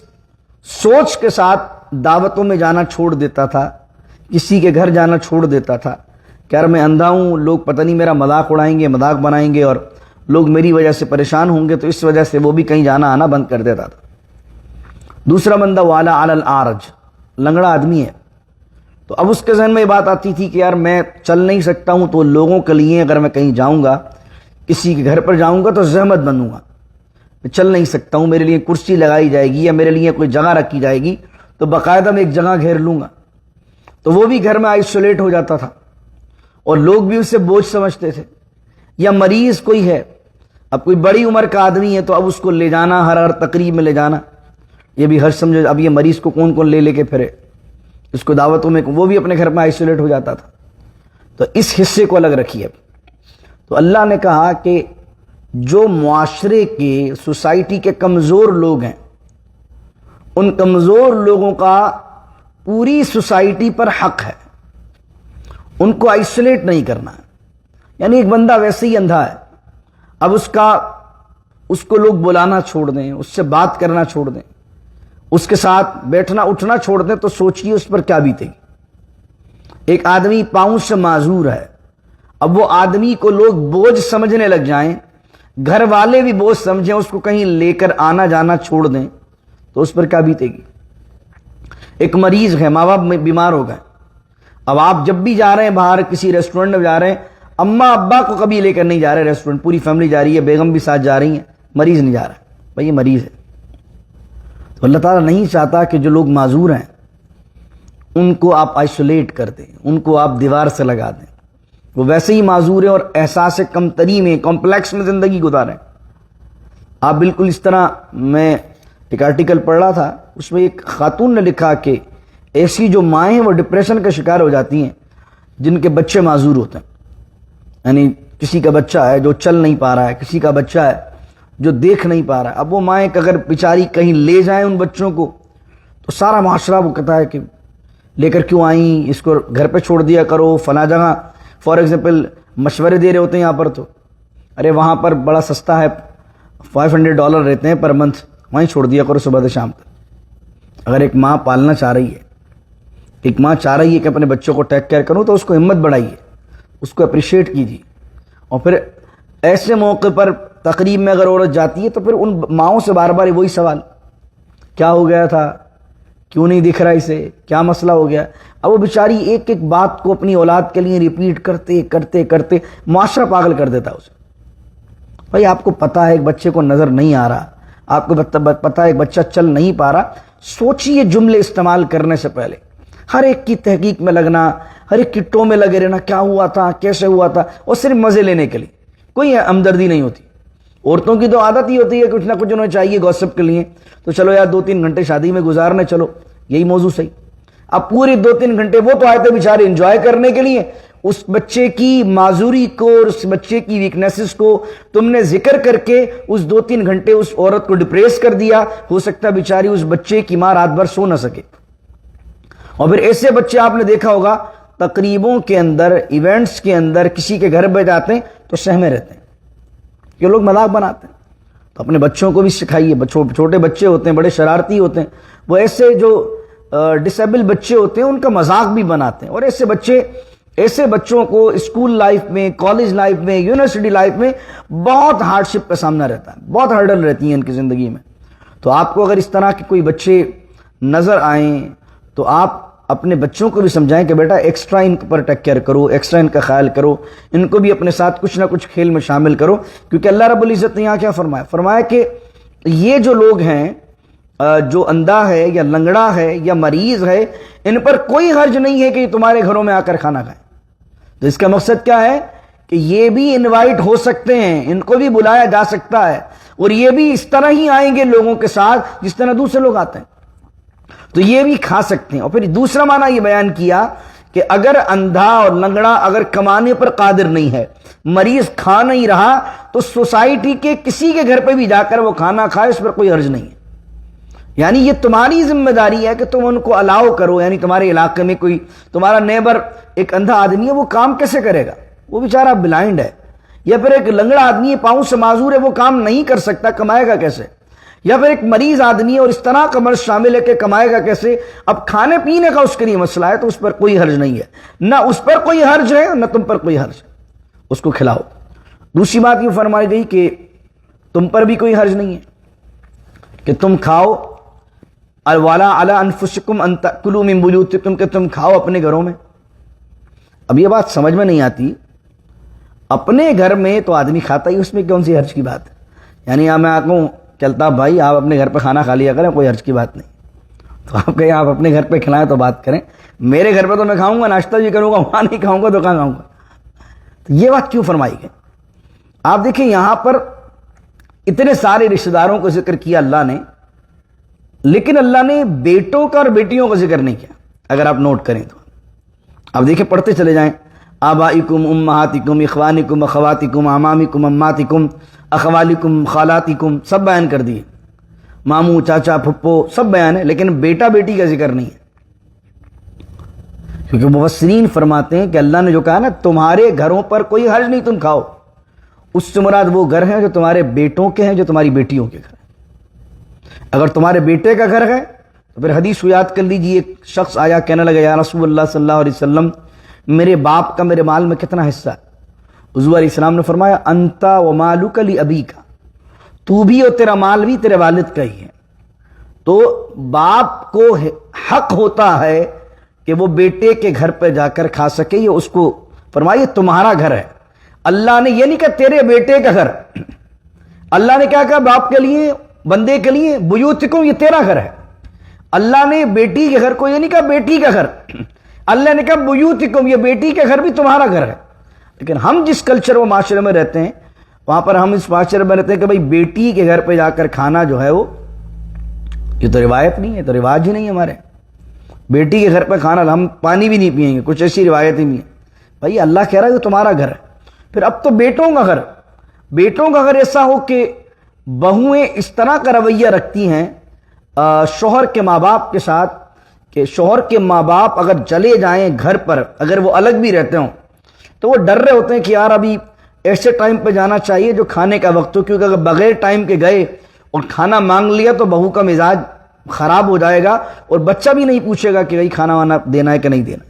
سوچ کے ساتھ دعوتوں میں جانا چھوڑ دیتا تھا، کسی کے گھر جانا چھوڑ دیتا تھا کہ یار میں اندھا ہوں، لوگ پتہ نہیں میرا مذاق اڑائیں گے، مذاق بنائیں گے اور لوگ میری وجہ سے پریشان ہوں گے، تو اس وجہ سے وہ بھی کہیں جانا آنا بند کر دیتا تھا۔ دوسرا بندہ والا علی العارج، لنگڑا آدمی ہے، تو اب اس کے ذہن میں یہ بات آتی تھی کہ یار میں چل نہیں سکتا ہوں، تو لوگوں کے لیے اگر میں کہیں جاؤں گا، کسی کے گھر پر جاؤں گا تو زحمت بنوں گا، میں چل نہیں سکتا ہوں، میرے لیے کرسی لگائی جائے گی یا میرے لیے کوئی جگہ رکھی جائے گی، تو باقاعدہ میں ایک جگہ گھیر لوں گا۔ تو وہ بھی گھر میں آئسولیٹ ہو جاتا تھا اور لوگ بھی اسے بوجھ سمجھتے تھے۔ یا مریض کوئی ہے، اب کوئی بڑی عمر کا آدمی ہے تو اب اس کو لے جانا، ہر تقریب میں لے جانا، یہ بھی ہر سمجھے اب یہ مریض کو کون کون لے کے پھرے، اس کو دعوتوں میں، وہ بھی اپنے گھر میں آئسولیٹ ہو جاتا تھا۔ تو اس حصے کو الگ رکھیے۔ تو اللہ نے کہا کہ جو معاشرے کے، سوسائٹی کے کمزور لوگ ہیں، ان کمزور لوگوں کا پوری سوسائٹی پر حق ہے، ان کو آئسولیٹ نہیں کرنا ہے۔ یعنی ایک بندہ ویسے ہی اندھا ہے، اب اس کو لوگ بلانا چھوڑ دیں، اس سے بات کرنا چھوڑ دیں، اس کے ساتھ بیٹھنا اٹھنا چھوڑ دیں، تو سوچئے اس پر کیا بیتے گی۔ ایک آدمی پاؤں سے معذور ہے، اب وہ آدمی کو لوگ بوجھ سمجھنے لگ جائیں، گھر والے بھی بوجھ سمجھیں، اس کو کہیں لے کر آنا جانا چھوڑ دیں، تو اس پر کیا بیتے گی۔ ایک مریض ہے، ماں باپ بیمار ہو گئے، اب آپ جب بھی جا رہے ہیں باہر کسی ریسٹورنٹ میں جا رہے ہیں، اماں ابا کو کبھی لے کر نہیں جا رہے ریسٹورنٹ، پوری فیملی جا رہی ہے، بیگم بھی ساتھ جا رہی ہیں، مریض نہیں جا رہا ہے، بھائی یہ مریض ہے۔ تو اللہ تعالیٰ نہیں چاہتا کہ جو لوگ معذور ہیں ان کو آپ آئسولیٹ کر دیں، ان کو آپ دیوار سے لگا دیں، وہ ویسے ہی معذور ہیں اور احساس کمتری میں، کمپلیکس میں زندگی گزاریں۔ آپ بالکل اس طرح، میں ایک آرٹیکل پڑھ رہا تھا، اس میں ایک خاتون نے لکھا کہ ایسی جو مائیں ہیں وہ ڈپریشن کا شکار ہو جاتی ہیں جن کے بچے معذور ہوتے ہیں۔ یعنی کسی کا بچہ ہے جو چل نہیں پا رہا ہے، کسی کا بچہ ہے جو دیکھ نہیں پا رہا ہے، اب وہ مائیں اگر بیچاری کہیں لے جائیں ان بچوں کو، تو سارا معاشرہ وہ کہتا ہے کہ لے کر کیوں آئیں، اس کو گھر پہ چھوڑ دیا کرو، فلاں جگہ فار ایگزامپل مشورے دے رہے ہوتے ہیں یہاں پر، تو ارے وہاں پر بڑا سستا ہے، $500 رہتے ہیں پر منتھ، وہیں چھوڑ دیا کرو صبح سے شام تک۔ اگر ایک ماں پالنا چاہ رہی ہے ایک ماں چاہ رہی ہے کہ اپنے بچوں کو ٹیک کیئر کروں تو اس کو ہمت بڑھائیے، اس کو اپریشیٹ کیجیے، اور پھر ایسے موقع پر تقریب میں اگر عورت جاتی ہے تو پھر ان ماؤں سے بار بار وہی سوال، کیا ہو گیا تھا، کیوں نہیں دکھ رہا اسے، کیا مسئلہ ہو گیا؟ اب وہ بیچاری ایک ایک بات کو اپنی اولاد کے لیے ریپیٹ کرتے کرتے کرتے معاشرہ پاگل کر دیتا ہے اسے۔ بھائی آپ کو پتہ ہے ایک بچے کو نظر نہیں آ رہا، آپ کو پتہ ہے ایک بچہ چل نہیں پا رہا، سوچیے جملے استعمال کرنے سے پہلے، ہر ایک کی تحقیق میں لگنا، ہر ایک کٹوں میں لگے رہنا، کیا ہوا تھا، کیسے ہوا تھا، اور صرف مزے لینے کے لیے، کوئی ہمدردی نہیں ہوتی۔ عورتوں کی تو عادت ہی ہوتی ہے کچھ نہ کچھ انہیں چاہیے گوسپ کے لیے، تو چلو یار 2-3 گھنٹے شادی میں گزارنے، چلو یہی موضوع صحیح۔ اب پوری 2-3 گھنٹے وہ تو آئے تھے بیچارے انجوائے کرنے کے لیے، اس بچے کی معذوری کو اور اس بچے کی ویکنیسز کو تم نے ذکر کر کے اس 2-3 گھنٹے اس عورت کو ڈپریس کر دیا، ہو سکتا بیچاری اس بچے کی ماں رات بھر سو نہ سکے۔ اور پھر ایسے بچے آپ نے دیکھا ہوگا تقریبوں کے اندر، ایونٹس کے اندر کسی کے گھر پہ جاتے ہیں تو سہمے رہتے ہیں، یہ لوگ مذاق بناتے ہیں۔ تو اپنے بچوں کو بھی سکھائیے، چھوٹے بچے ہوتے ہیں بڑے شرارتی ہوتے ہیں، وہ ایسے جو ڈسیبل بچے ہوتے ہیں ان کا مذاق بھی بناتے ہیں، اور ایسے بچوں کو اسکول لائف میں، کالج لائف میں، یونیورسٹی لائف میں بہت ہارڈ شپ کا سامنا رہتا ہے، بہت ہرڈل رہتی ہیں ان کی زندگی میں۔ تو آپ کو اگر اس طرح کے کوئی بچے نظر آئیں تو آپ اپنے بچوں کو بھی سمجھائیں کہ بیٹا ایکسٹرا ان پر ٹیک کیئر کرو، ایکسٹرا ان کا خیال کرو، ان کو بھی اپنے ساتھ کچھ نہ کچھ کھیل میں شامل کرو، کیونکہ اللہ رب العزت نے یہاں کیا فرمایا کہ یہ جو لوگ ہیں، جو اندھا ہے یا لنگڑا ہے یا مریض ہے، ان پر کوئی حرج نہیں ہے کہ یہ تمہارے گھروں میں آ کر کھانا کھائیں۔ تو اس کا مقصد کیا ہے کہ یہ بھی انوائٹ ہو سکتے ہیں، ان کو بھی بلایا جا سکتا ہے، اور یہ بھی اس طرح ہی آئیں گے لوگوں کے ساتھ جس طرح دوسرے لوگ آتے ہیں، تو یہ بھی کھا سکتے ہیں۔ اور پھر دوسرا معنی یہ بیان کیا کہ اگر اندھا اور لنگڑا اگر کمانے پر قادر نہیں ہے، مریض کھا نہیں رہا، تو سوسائٹی کے کسی کے گھر پہ بھی جا کر وہ کھانا کھائے، اس پر کوئی حرج نہیں ہے۔ یعنی یہ تمہاری ذمہ داری ہے کہ تم ان کو الاؤ کرو، یعنی تمہارے علاقے میں کوئی تمہارا نیبر ایک اندھا آدمی ہے، وہ کام کیسے کرے گا، وہ بیچارہ بلائنڈ ہے، یا پھر ایک لنگڑا آدمی ہے، پاؤں سے معذور ہے، وہ کام نہیں کر سکتا، کمائے گا کیسے؟ یا پھر ایک مریض آدمی ہے اور اس طرح کا مرض شامل ہے کہ کمائے گا کیسے؟ اب کھانے پینے کا اس کے لیے مسئلہ ہے تو اس پر کوئی حرج نہیں ہے، نہ اس پر کوئی حرج ہے نہ تم پر کوئی حرج ہے، اس کو کھلاؤ۔ دوسری بات یہ فرمائی گئی کہ تم پر بھی کوئی حرج نہیں ہے کہ تم کھاؤ، الوالا علی انفسکم ان تاکلوا من بیوتکم، کہ تم کھاؤ اپنے گھروں میں۔ اب یہ بات سمجھ میں نہیں آتی، اپنے گھر میں تو آدمی کھاتا ہی، اس میں کون سی حرج کی بات ہے؟ یعنی میں آپ کو چلتا بھائی آپ اپنے گھر پہ کھانا کھا لیا کریں، کوئی حرج کی بات نہیں، تو آپ کہیں آپ اپنے گھر پہ کھلائیں تو بات کریں، میرے گھر پہ تو میں کھاؤں گا، ناشتہ بھی کروں گا، وہاں نہیں کھاؤں گا تو کہاں کھاؤں گا؟ تو یہ بات کیوں فرمائی گئی؟ آپ دیکھیں یہاں پر اتنے سارے رشتہ داروں کو ذکر کیا اللہ نے، لیکن اللہ نے بیٹوں کا اور بیٹیوں کا ذکر نہیں کیا۔ اگر آپ نوٹ کریں تو اب دیکھیں، پڑھتے چلے جائیں، آبائکم امہاتکم اخوانکم اخواتکم امامکم اماتکم اخوالکم خالاتکم، سب بیان کر دیے، ماموں چاچا پھپھو سب بیان ہے، لیکن بیٹا بیٹی کا ذکر نہیں ہے، کیونکہ مفسرین فرماتے ہیں کہ اللہ نے جو کہا نا تمہارے گھروں پر کوئی حرج نہیں تم کھاؤ، اس سے مراد وہ گھر ہیں جو تمہارے بیٹوں کے ہیں، جو تمہاری بیٹیوں کے گھر ہیں۔ اگر تمہارے بیٹے کا گھر ہے تو پھر حدیث کو یاد کر لیجیے، ایک شخص آیا کہنے لگا یا رسول اللہ صلی اللہ علیہ وسلم، میرے باپ کا میرے مال میں کتنا حصہ ہے؟ حضور علیہ السلام نے فرمایا انتا و مالک لابیک، تو بھی اور تیرا مال بھی تیرے والد کا ہی ہے۔ تو باپ کو حق ہوتا ہے کہ وہ بیٹے کے گھر پہ جا کر کھا سکے، یہ اس کو فرمائیے تمہارا گھر ہے۔ اللہ نے یہ نہیں کہا تیرے بیٹے کا گھر، اللہ نے کیا کہا باپ کے لیے، بندے کے لیے، بیوتکم یہ تیرا گھر ہے۔ اللہ نے بیٹی کے گھر کو یہ نہیں کہا بیٹی کا گھر، اللہ نے کہا بیوتکم یہ بیٹی کا گھر بھی تمہارا گھر ہے۔ لیکن ہم جس کلچر و معاشرے میں رہتے ہیں، وہاں پر ہم اس معاشرے میں رہتے ہیں کہ بھائی بیٹی کے گھر پہ جا کر کھانا جو ہے وہ، یہ تو روایت نہیں ہے، تو رواج ہی نہیں ہے ہمارے۔ بیٹی کے گھر پہ کھانا، ہم پانی بھی نہیں پئیں گے، کچھ ایسی روایتیں بھی ہیں۔ بھائی اللہ کہہ رہا ہے کہ تمہارا گھر ہے، پھر اب تو بیٹوں کا گھر، بیٹوں کا گھر ایسا ہو کہ بہویں اس طرح کا رویہ رکھتی ہیں شوہر کے ماں باپ کے ساتھ، کہ شوہر کے ماں باپ اگر چلے جائیں گھر پر، اگر وہ الگ بھی رہتے ہوں تو وہ ڈر رہے ہوتے ہیں کہ یار ابھی ایسے ٹائم پہ جانا چاہیے جو کھانے کا وقت ہو، کیونکہ اگر بغیر ٹائم کے گئے اور کھانا مانگ لیا تو بہو کا مزاج خراب ہو جائے گا اور بچہ بھی نہیں پوچھے گا کہ بھائی کھانا وانا دینا ہے کہ نہیں دینا.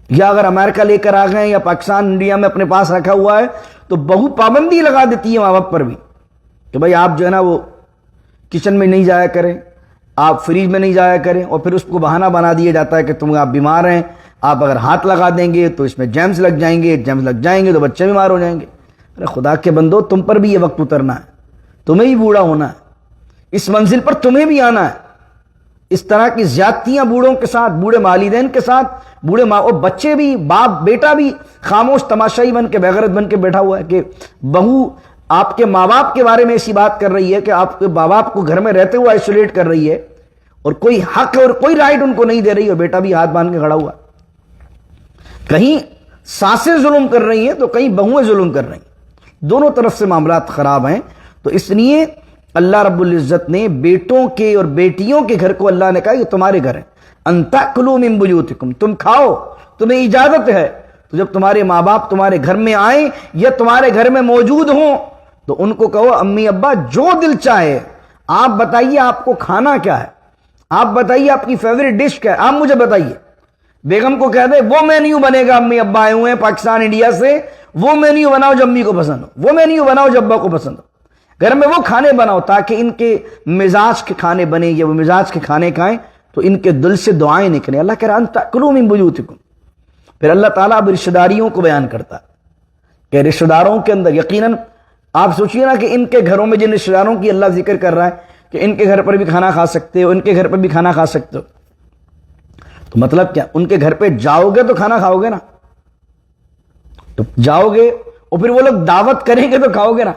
یا اگر امریکہ لے کر آ گئے یا پاکستان انڈیا میں اپنے پاس رکھا ہوا ہے تو بہو پابندی لگا دیتی ہے ماں باپ پر بھی کہ بھائی آپ جو ہے نا وہ کچن میں نہیں جایا کریں, آپ فریج میں نہیں جایا کریں, اور پھر اس کو بہانہ بنا دیا جاتا ہے کہ آپ بیمار ہیں, آپ اگر ہاتھ لگا دیں گے تو اس میں جیمز لگ جائیں گے, جیمز لگ جائیں گے تو بچے بیمار ہو جائیں گے. ارے خدا کے بندو, تم پر بھی یہ وقت اترنا ہے, تمہیں بھی بوڑھا ہونا ہے, اس منزل پر تمہیں بھی آنا ہے. اس طرح کی زیادتیاں بوڑھوں کے ساتھ, بوڑھے والدین کے ساتھ, بوڑھے ماں اور بچے بھی, باپ بیٹا بھی خاموش تماشائی بن کے, بے غیرت بن کے بیٹھا ہوا ہے کہ بہو آپ کے ماں باپ کے بارے میں ایسی بات کر رہی ہے کہ آپ کے ماں باپ کو گھر میں رہتے ہوئے آئسولیٹ کر رہی ہے اور کوئی حق اور کوئی رائٹ ان کو نہیں دے رہی, اور بیٹا بھی ہاتھ باندھ کے کھڑا ہوا. کہیں ساسیں ظلم کر رہی ہیں تو کہیں بہویں ظلم کر رہی ہیں, دونوں طرف سے معاملات خراب ہیں. تو اس لیے اللہ رب العزت نے بیٹوں کے اور بیٹیوں کے گھر کو اللہ نے کہا یہ تمہارے گھر ہیں, ان تاکلوا من بیوتکم, تم کھاؤ, تمہیں اجازت ہے. تو جب تمہارے ماں باپ تمہارے گھر میں آئیں یا تمہارے گھر میں موجود ہوں تو ان کو کہو امی ابا جو دل چاہے آپ بتائیے آپ کو کھانا کیا ہے, آپ بتائیے آپ کی فیوریٹ ڈش کیا ہے, آپ مجھے بتائیے. بیگم کو کہہ دے وہ مینیو بنے گا, امی ابا آئے ہوئے ہیں پاکستان انڈیا سے, وہ مینیو بناؤ جو امی کو پسند ہو, وہ مینیو بناؤ جو ابا کو پسند ہو. گھر میں وہ کھانے بناؤ تاکہ ان کے مزاج کے کھانے بنے, یا وہ مزاج کے کھانے کھائیں تو ان کے دل سے دعائیں نکلیں. اللہ کہہ رہا ان تاکلوا من بیوتکم. پھر اللہ تعالیٰ اب رشتہ داریوں کو بیان کرتا ہے کہ رشتہ داروں کے اندر یقیناً آپ سوچئے نا کہ ان کے گھروں میں جن رشتہ داروں کی اللہ ذکر کر رہا ہے کہ ان کے گھر پر بھی کھانا کھا سکتے ہو, ان کے گھر پر بھی کھانا کھا سکتے ہو, تو مطلب کیا ان کے گھر پہ جاؤ گے تو کھانا کھاؤ گے نا, تو جاؤ گے اور پھر وہ لوگ دعوت کریں گے تو کھاؤ گے نا,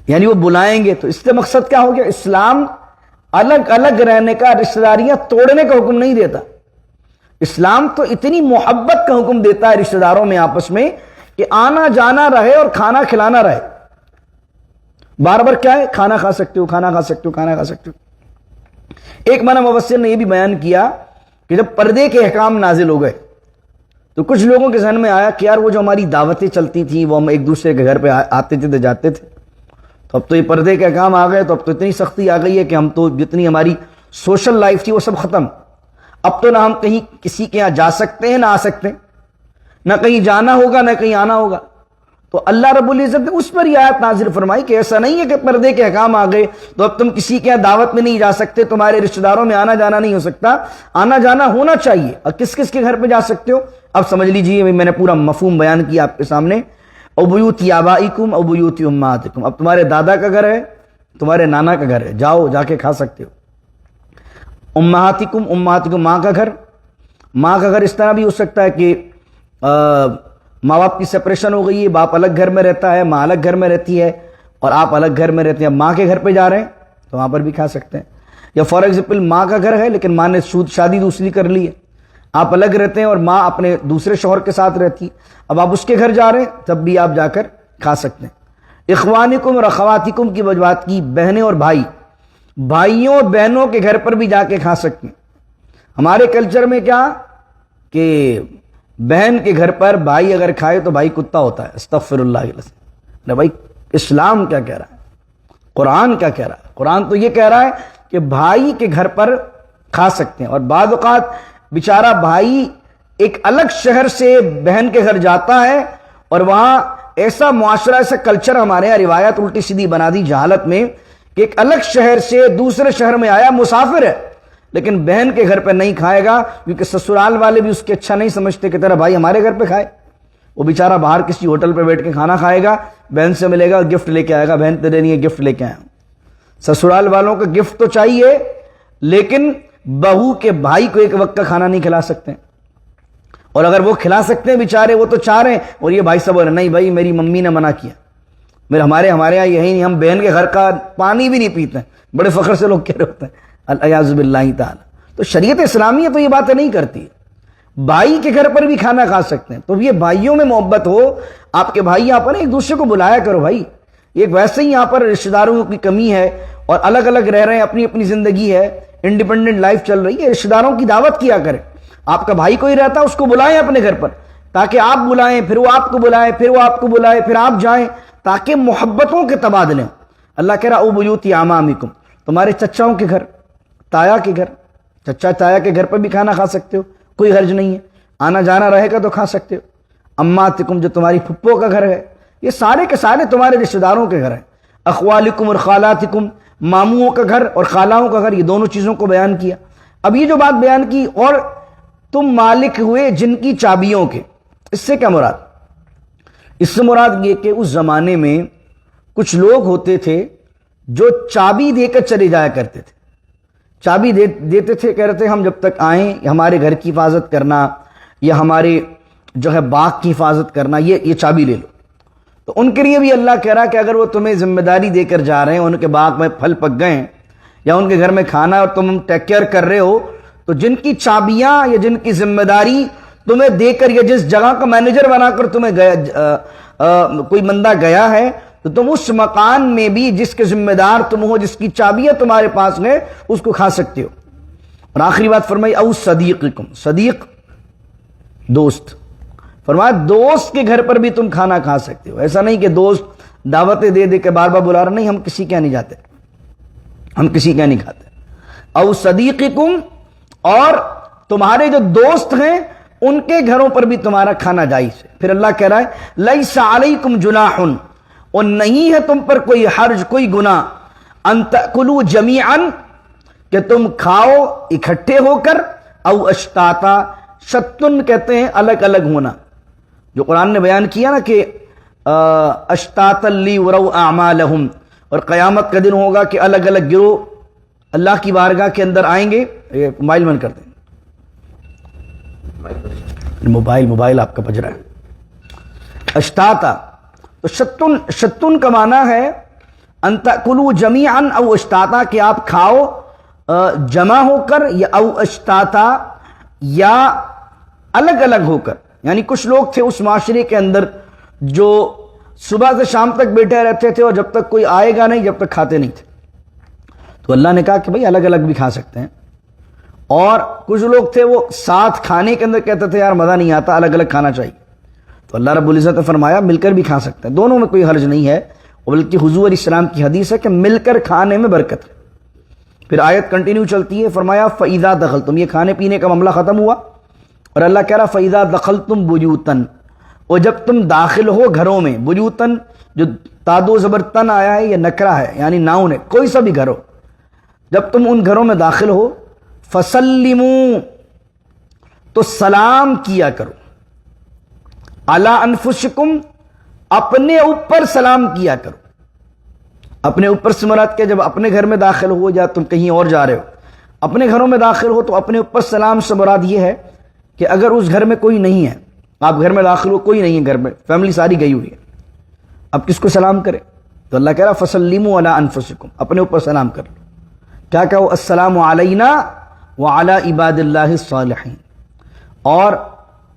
یعنی وہ بلائیں گے. تو اس سے مقصد کیا ہو گیا, اسلام الگ الگ رہنے کا, رشتہ داریاں توڑنے کا حکم نہیں دیتا. اسلام تو اتنی محبت کا حکم دیتا ہے رشتہ داروں میں آپس میں کہ آنا جانا رہے اور کھانا کھلانا رہے. بار بار کیا ہے, کھانا کھا سکتے ہو, کھانا کھا سکتے ہو, کھانا کھا سکتے ہو. ایک معنی مفسر نے یہ بھی بیان کیا کہ جب پردے کے احکام نازل ہو گئے تو کچھ لوگوں کے ذہن میں آیا کہ یار وہ جو ہماری دعوتیں چلتی تھیں, وہ ہم ایک دوسرے کے گھر پہ آتے تھے جاتے تھے, تو اب تو یہ پردے کے احکام آ گئے, تو اب تو اتنی سختی آ گئی ہے کہ ہم تو جتنی ہماری سوشل لائف تھی وہ سب ختم. اب تو نہ ہم کہیں کسی کے یہاں جا سکتے ہیں نہ آ سکتے ہیں, نہ کہیں جانا ہوگا نہ کہیں آنا ہوگا. تو اللہ رب العزت نے اس پر یہ آیت نازل فرمائی کہ ایسا نہیں ہے کہ پردے کے احکام آ گئے تو اب تم کسی کے یہاں دعوت میں نہیں جا سکتے, تمہارے رشتہ داروں میں آنا جانا نہیں ہو سکتا, آنا جانا ہونا چاہیے. اور کس کس کے گھر پہ جا سکتے ہو اب سمجھ لیجئے, میں نے پورا مفہوم بیان کیا آپ کے سامنے. او بیوت آبائکم او بیوت امہاتکم, اب تمہارے دادا کا گھر ہے, تمہارے نانا کا گھر ہے, جاؤ جا کے کھا سکتے ہو. امہاتکم, امہاتکم ماں کا گھر, ماں کا گھر اس طرح بھی ہو سکتا ہے کہ ماں باپ کی سپریشن ہو گئی ہے, باپ الگ گھر میں رہتا ہے, ماں الگ گھر میں رہتی ہے, اور آپ الگ گھر میں رہتے ہیں, ماں کے گھر پہ جا رہے ہیں تو وہاں پر بھی کھا سکتے ہیں. یا فار ایگزامپل ماں کا گھر ہے لیکن ماں نے شادی دوسری کر لی ہے, آپ الگ رہتے ہیں اور ماں اپنے دوسرے شوہر کے ساتھ رہتی ہے, اب آپ اس کے گھر جا رہے ہیں تب بھی آپ جا کر کھا سکتے ہیں. اخوانکم اور اخواتکم کی وجوہات کی, بہنیں اور بھائی, بھائیوں اور بہنوں کے گھر پر بھی جا کے کھا سکتے ہیں. ہمارے کلچر میں کیا کہ بہن کے گھر پر بھائی اگر کھائے تو بھائی کتا ہوتا ہے, استغفر اللہ. نہ بھائی, اسلام کیا کہہ رہا ہے, قرآن کیا کہہ رہا ہے؟ قرآن تو یہ کہہ رہا ہے کہ بھائی کے گھر پر کھا سکتے ہیں. اور بعض اوقات بیچارہ بھائی ایک الگ شہر سے بہن کے گھر جاتا ہے اور وہاں ایسا معاشرہ, ایسا کلچر ہمارے یہاں روایت الٹی سیدھی بنا دی جہالت میں کہ ایک الگ شہر سے دوسرے شہر میں آیا, مسافر ہے, لیکن بہن کے گھر پہ نہیں کھائے گا کیونکہ سسرال والے بھی اس کے اچھا نہیں سمجھتے کہ تیرا بھائی ہمارے گھر پہ کھائے. وہ بیچارہ باہر کسی ہوٹل پہ بیٹھ کے کھانا کھائے گا, بہن سے ملے گا, گفٹ لے کے آئے گا, بہن تیرے لیے گفٹ لے کے آیا ہوں. سسرال والوں کا گفٹ تو چاہیے لیکن بہو کے بھائی کو ایک وقت کا کھانا نہیں کھلا سکتے, اور اگر وہ کھلا سکتے ہیں بیچارے, وہ تو چاہ رہے ہیں, اور یہ بھائی سب نہیں بھائی میری ممی نے منع کیا, ہمارے یہاں یہی نہیں, ہم بہن کے گھر کا پانی بھی نہیں پیتے ہیں, بڑے فخر سے لوگ کہہ رہے ہوتے ہیں, الیاذ باللہ تعالی. تو شریعت اسلامیہ تو یہ باتیں نہیں کرتی. بھائی کے گھر پر بھی کھانا کھا سکتے ہیں. تو یہ بھائیوں میں محبت ہو, آپ کے بھائی یہاں پر ایک دوسرے کو بلایا کرو بھائی. ایک ویسے ہی یہاں پر رشتہ داروں کی کمی ہے اور الگ الگ رہ رہے ہیں, اپنی اپنی زندگی ہے, انڈیپینڈنٹ لائف چل رہی ہے, رشتہ داروں کی دعوت کیا کریں. آپ کا بھائی کوئی رہتا ہے اس کو بلائیں اپنے گھر پر, تاکہ آپ بلائیں, پھر وہ آپ کو بلائے, پھر وہ آپ کو بلائے, پھر آپ جائیں, تاکہ محبتوں کے تبادلے. اللہ کہہ رہا او بیوت اعمامکم, تمہارے چچاؤں کے گھر، تایا کے گھر، چچا تایا کے گھر پر بھی کھانا کھا سکتے ہو، کوئی حرج نہیں ہے، آنا جانا رہے گا تو کھا سکتے ہو۔ اماتکم جو تمہاری پھپھو کا گھر ہے، یہ سارے کے سارے تمہارے رشتہ داروں کے گھر ہیں۔ اخوالکم اور خالاتکم، ماموں کا گھر اور خالاؤں کا گھر، یہ دونوں چیزوں کو بیان کیا۔ اب یہ جو بات بیان کی، اور تم مالک ہوئے جن کی چابیوں کے، اس سے کیا مراد؟ اس سے مراد یہ کہ اس زمانے میں کچھ لوگ ہوتے تھے جو چابی دے کر چلے جایا کرتے تھے، چابی دیتے تھے، کہہ رہے تھے ہم جب تک آئیں ہمارے گھر کی حفاظت کرنا یا ہمارے جو ہے باغ کی حفاظت کرنا، یہ چابی لے لو۔ تو ان کے لیے بھی اللہ کہہ رہا کہ اگر وہ تمہیں ذمہ داری دے کر جا رہے ہیں، ان کے باغ میں پھل پک گئے ہیں یا ان کے گھر میں کھانا اور تم ٹیک کیئر کر رہے ہو، تو جن کی چابیاں یا جن کی ذمہ داری تمہیں دے کر یا جس جگہ کا مینیجر بنا کر تمہیں کوئی بندہ گیا ہے، تو تم اس مکان میں بھی جس کے ذمہ دار تم ہو، جس کی چابیاں تمہارے پاس ہیں، اس کو کھا سکتے ہو۔ اور آخری بات فرمائی او صدیقکم، صدیق دوست، فرمایا دوست کے گھر پر بھی تم کھانا کھا سکتے ہو۔ ایسا نہیں کہ دوست دعوتیں دے دے کے بار بار بلا رہا، نہیں، ہم کسی کے نہیں جاتے، ہم کسی کے نہیں کھاتے۔ او صدیقکم، اور تمہارے جو دوست ہیں ان کے گھروں پر بھی تمہارا کھانا جائز ہے۔ پھر اللہ کہہ رہا ہے لیس علیکم جناح، اور نہیں ہے تم پر کوئی حرج، کوئی گناہ، ان تأکلوا جمیعا، کہ تم کھاؤ اکٹھے ہو کر، او اشتاتا، شتن کہتے ہیں الگ الگ ہونا، جو قرآن نے بیان کیا نا کہ اشتاتا لیوروا اعمالہم، اور قیامت کا دن ہوگا کہ الگ الگ گروہ اللہ کی بارگاہ کے اندر آئیں گے۔ یہ موبائل بند کر دیں، موبائل آپ کا بج رہا ہے۔ اشتاتا، تو شتن کا معنی ہے ان تأکلوا جمیعا او اشتاتا، کہ آپ کھاؤ جمع ہو کر، یا او اشتاتا، یا الگ الگ ہو کر۔ یعنی کچھ لوگ تھے اس معاشرے کے اندر جو صبح سے شام تک بیٹھے رہتے تھے اور جب تک کوئی آئے گا نہیں جب تک کھاتے نہیں تھے، تو اللہ نے کہا کہ بھئی الگ الگ بھی کھا سکتے ہیں۔ اور کچھ لوگ تھے وہ ساتھ کھانے کے اندر کہتے تھے یار مزہ نہیں آتا، الگ الگ کھانا چاہیے، تو اللہ رب العزت نے فرمایا مل کر بھی کھا سکتے ہیں، دونوں میں کوئی حرج نہیں ہے، بلکہ حضور علیہ السلام کی حدیث ہے کہ مل کر کھانے میں برکت ہے۔ پھر آیت کنٹینیو چلتی ہے، فرمایا فَإِذَا دَخَلْتُمْ، یہ کھانے پینے کا معاملہ ختم ہوا، اور اللہ کہہ رہا فَإِذَا دَخَلْتُمْ بُيُوتًا، اور جب تم داخل ہو گھروں میں، بُيُوتًا جو تادو زبرتن آیا ہے یہ نکرہ ہے، یعنی ناؤن ہے، کوئی سا بھی گھر ہو، جب تم ان گھروں میں داخل ہو، فَسَلِّمُوا، تو سلام کیا کرو، عَلَىٰ أَنفُسِكُمْ، اپنے اوپر سلام کیا کرو۔ اپنے اوپر سے مراد کہ جب اپنے گھر میں داخل ہو یا تم کہیں اور جا رہے ہو، اپنے گھروں میں داخل ہو تو اپنے اوپر سلام سے مراد یہ ہے کہ اگر اس گھر میں کوئی نہیں ہے، آپ گھر میں داخل ہو، کوئی نہیں ہے گھر میں، فیملی ساری گئی ہوئی ہے، اب کس کو سلام کرے؟ تو اللہ کہہ رہا فَسَلِّمُوا عَلَىٰ أَنفُسِكُمْ، اپنے اوپر سلام کر لو۔ کیا کہو؟ السلام علینا وعلی عباد اللہ الصالحین۔ اور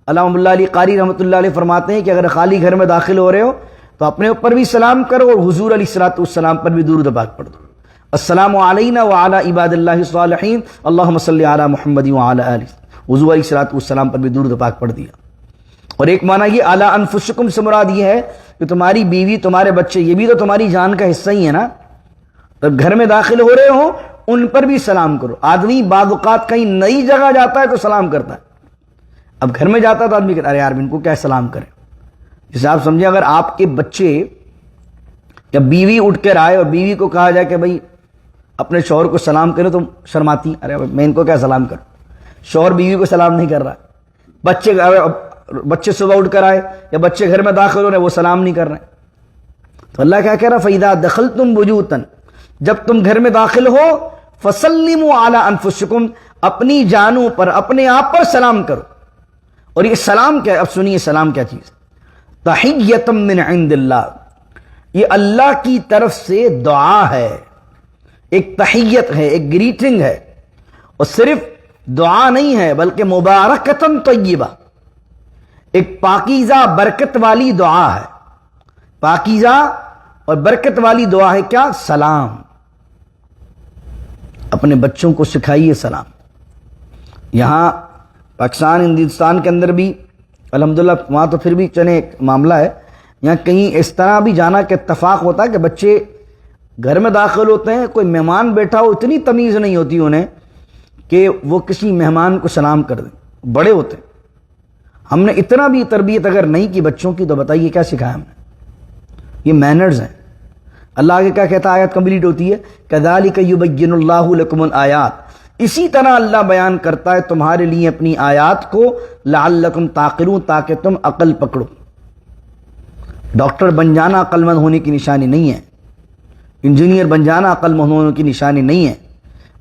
علامہ اللہ علی قاری رحمۃ اللہ علیہ فرماتے ہیں کہ اگر خالی گھر میں داخل ہو رہے ہو تو اپنے اوپر بھی سلام کرو اور حضور علیہ الصلوۃ والسلام پر بھی درود پاک پڑھ دو، السلام علینا وعلی عباد اللہ الصالحین، اللہم صلی علی محمد وعلی آلہ، حضور علیہ الصلوۃ والسلام پر بھی درود پاک پڑھ دیا۔ اور ایک معنی یہ علی انفسکم سے مراد یہ ہے کہ تمہاری بیوی، تمہارے بچے، یہ بھی تو تمہاری جان کا حصہ ہی ہے نا، تب گھر میں داخل ہو رہے ہو ان پر بھی سلام کرو۔ آدمی بعض اوقات کہیں نئی جگہ جاتا ہے تو سلام کرتا ہے، اب گھر میں جاتا ہے تو آدمی کہتا ہے ارے یار ان کو کیا سلام کریں۔ جیسے آپ سمجھیں اگر آپ کے بچے یا بیوی اٹھ کر آئے اور بیوی کو کہا جائے کہ بھائی اپنے شوہر کو سلام کرے تو شرماتی، ارے میں ان کو کیا سلام کروں، شوہر بیوی کو سلام نہیں کر رہا، بچے صبح اٹھ کر آئے یا بچے گھر میں داخل ہو رہے وہ سلام نہیں کر رہے، تو اللہ کیا کہہ رہا فَإِذَا دَخَلْتُمْ بُيُوتًا، جب تم گھر میں داخل ہو، فَسَلِّمُوا عَلَىٰ أَنفُسِكُمْ، اپنی جانوں پر، اپنے آپ پر سلام کرو۔ اور یہ سلام کیا ہے؟ اب سنیے سلام کیا چیز، تحیۃ من عند اللہ، یہ اللہ کی طرف سے دعا ہے، ایک تحیت ہے، ایک گریٹنگ ہے، اور صرف دعا نہیں ہے بلکہ مبارکتن طیبہ، ایک پاکیزہ برکت والی دعا ہے، پاکیزہ اور برکت والی دعا ہے کیا؟ سلام۔ اپنے بچوں کو سکھائیے سلام۔ یہاں پاکستان ہندوستان کے اندر بھی الحمدللہ، وہاں تو پھر بھی چنے ایک معاملہ ہے، یہاں کہیں اس طرح بھی جانا کہ اتفاق ہوتا ہے کہ بچے گھر میں داخل ہوتے ہیں، کوئی مہمان بیٹھا ہو، اتنی تمیز نہیں ہوتی انہیں کہ وہ کسی مہمان کو سلام کر دیں، بڑے ہوتے ہیں۔ ہم نے اتنا بھی تربیت اگر نہیں کی بچوں کی تو بتائیے کیا سکھایا ہم نے؟ یہ مینرز ہیں۔ اللہ آگے کیا کہتا ہے، آیت کمپلیٹ ہوتی ہے کذالک یبین اللہ لکم الآیات، اسی طرح اللہ بیان کرتا ہے تمہارے لیے اپنی آیات کو، لعلکم تعقلون، تاکہ تم عقل پکڑو۔ ڈاکٹر بن جانا عقل مند ہونے کی نشانی نہیں ہے، انجینئر بن جانا عقل مند ہونے کی نشانی نہیں ہے،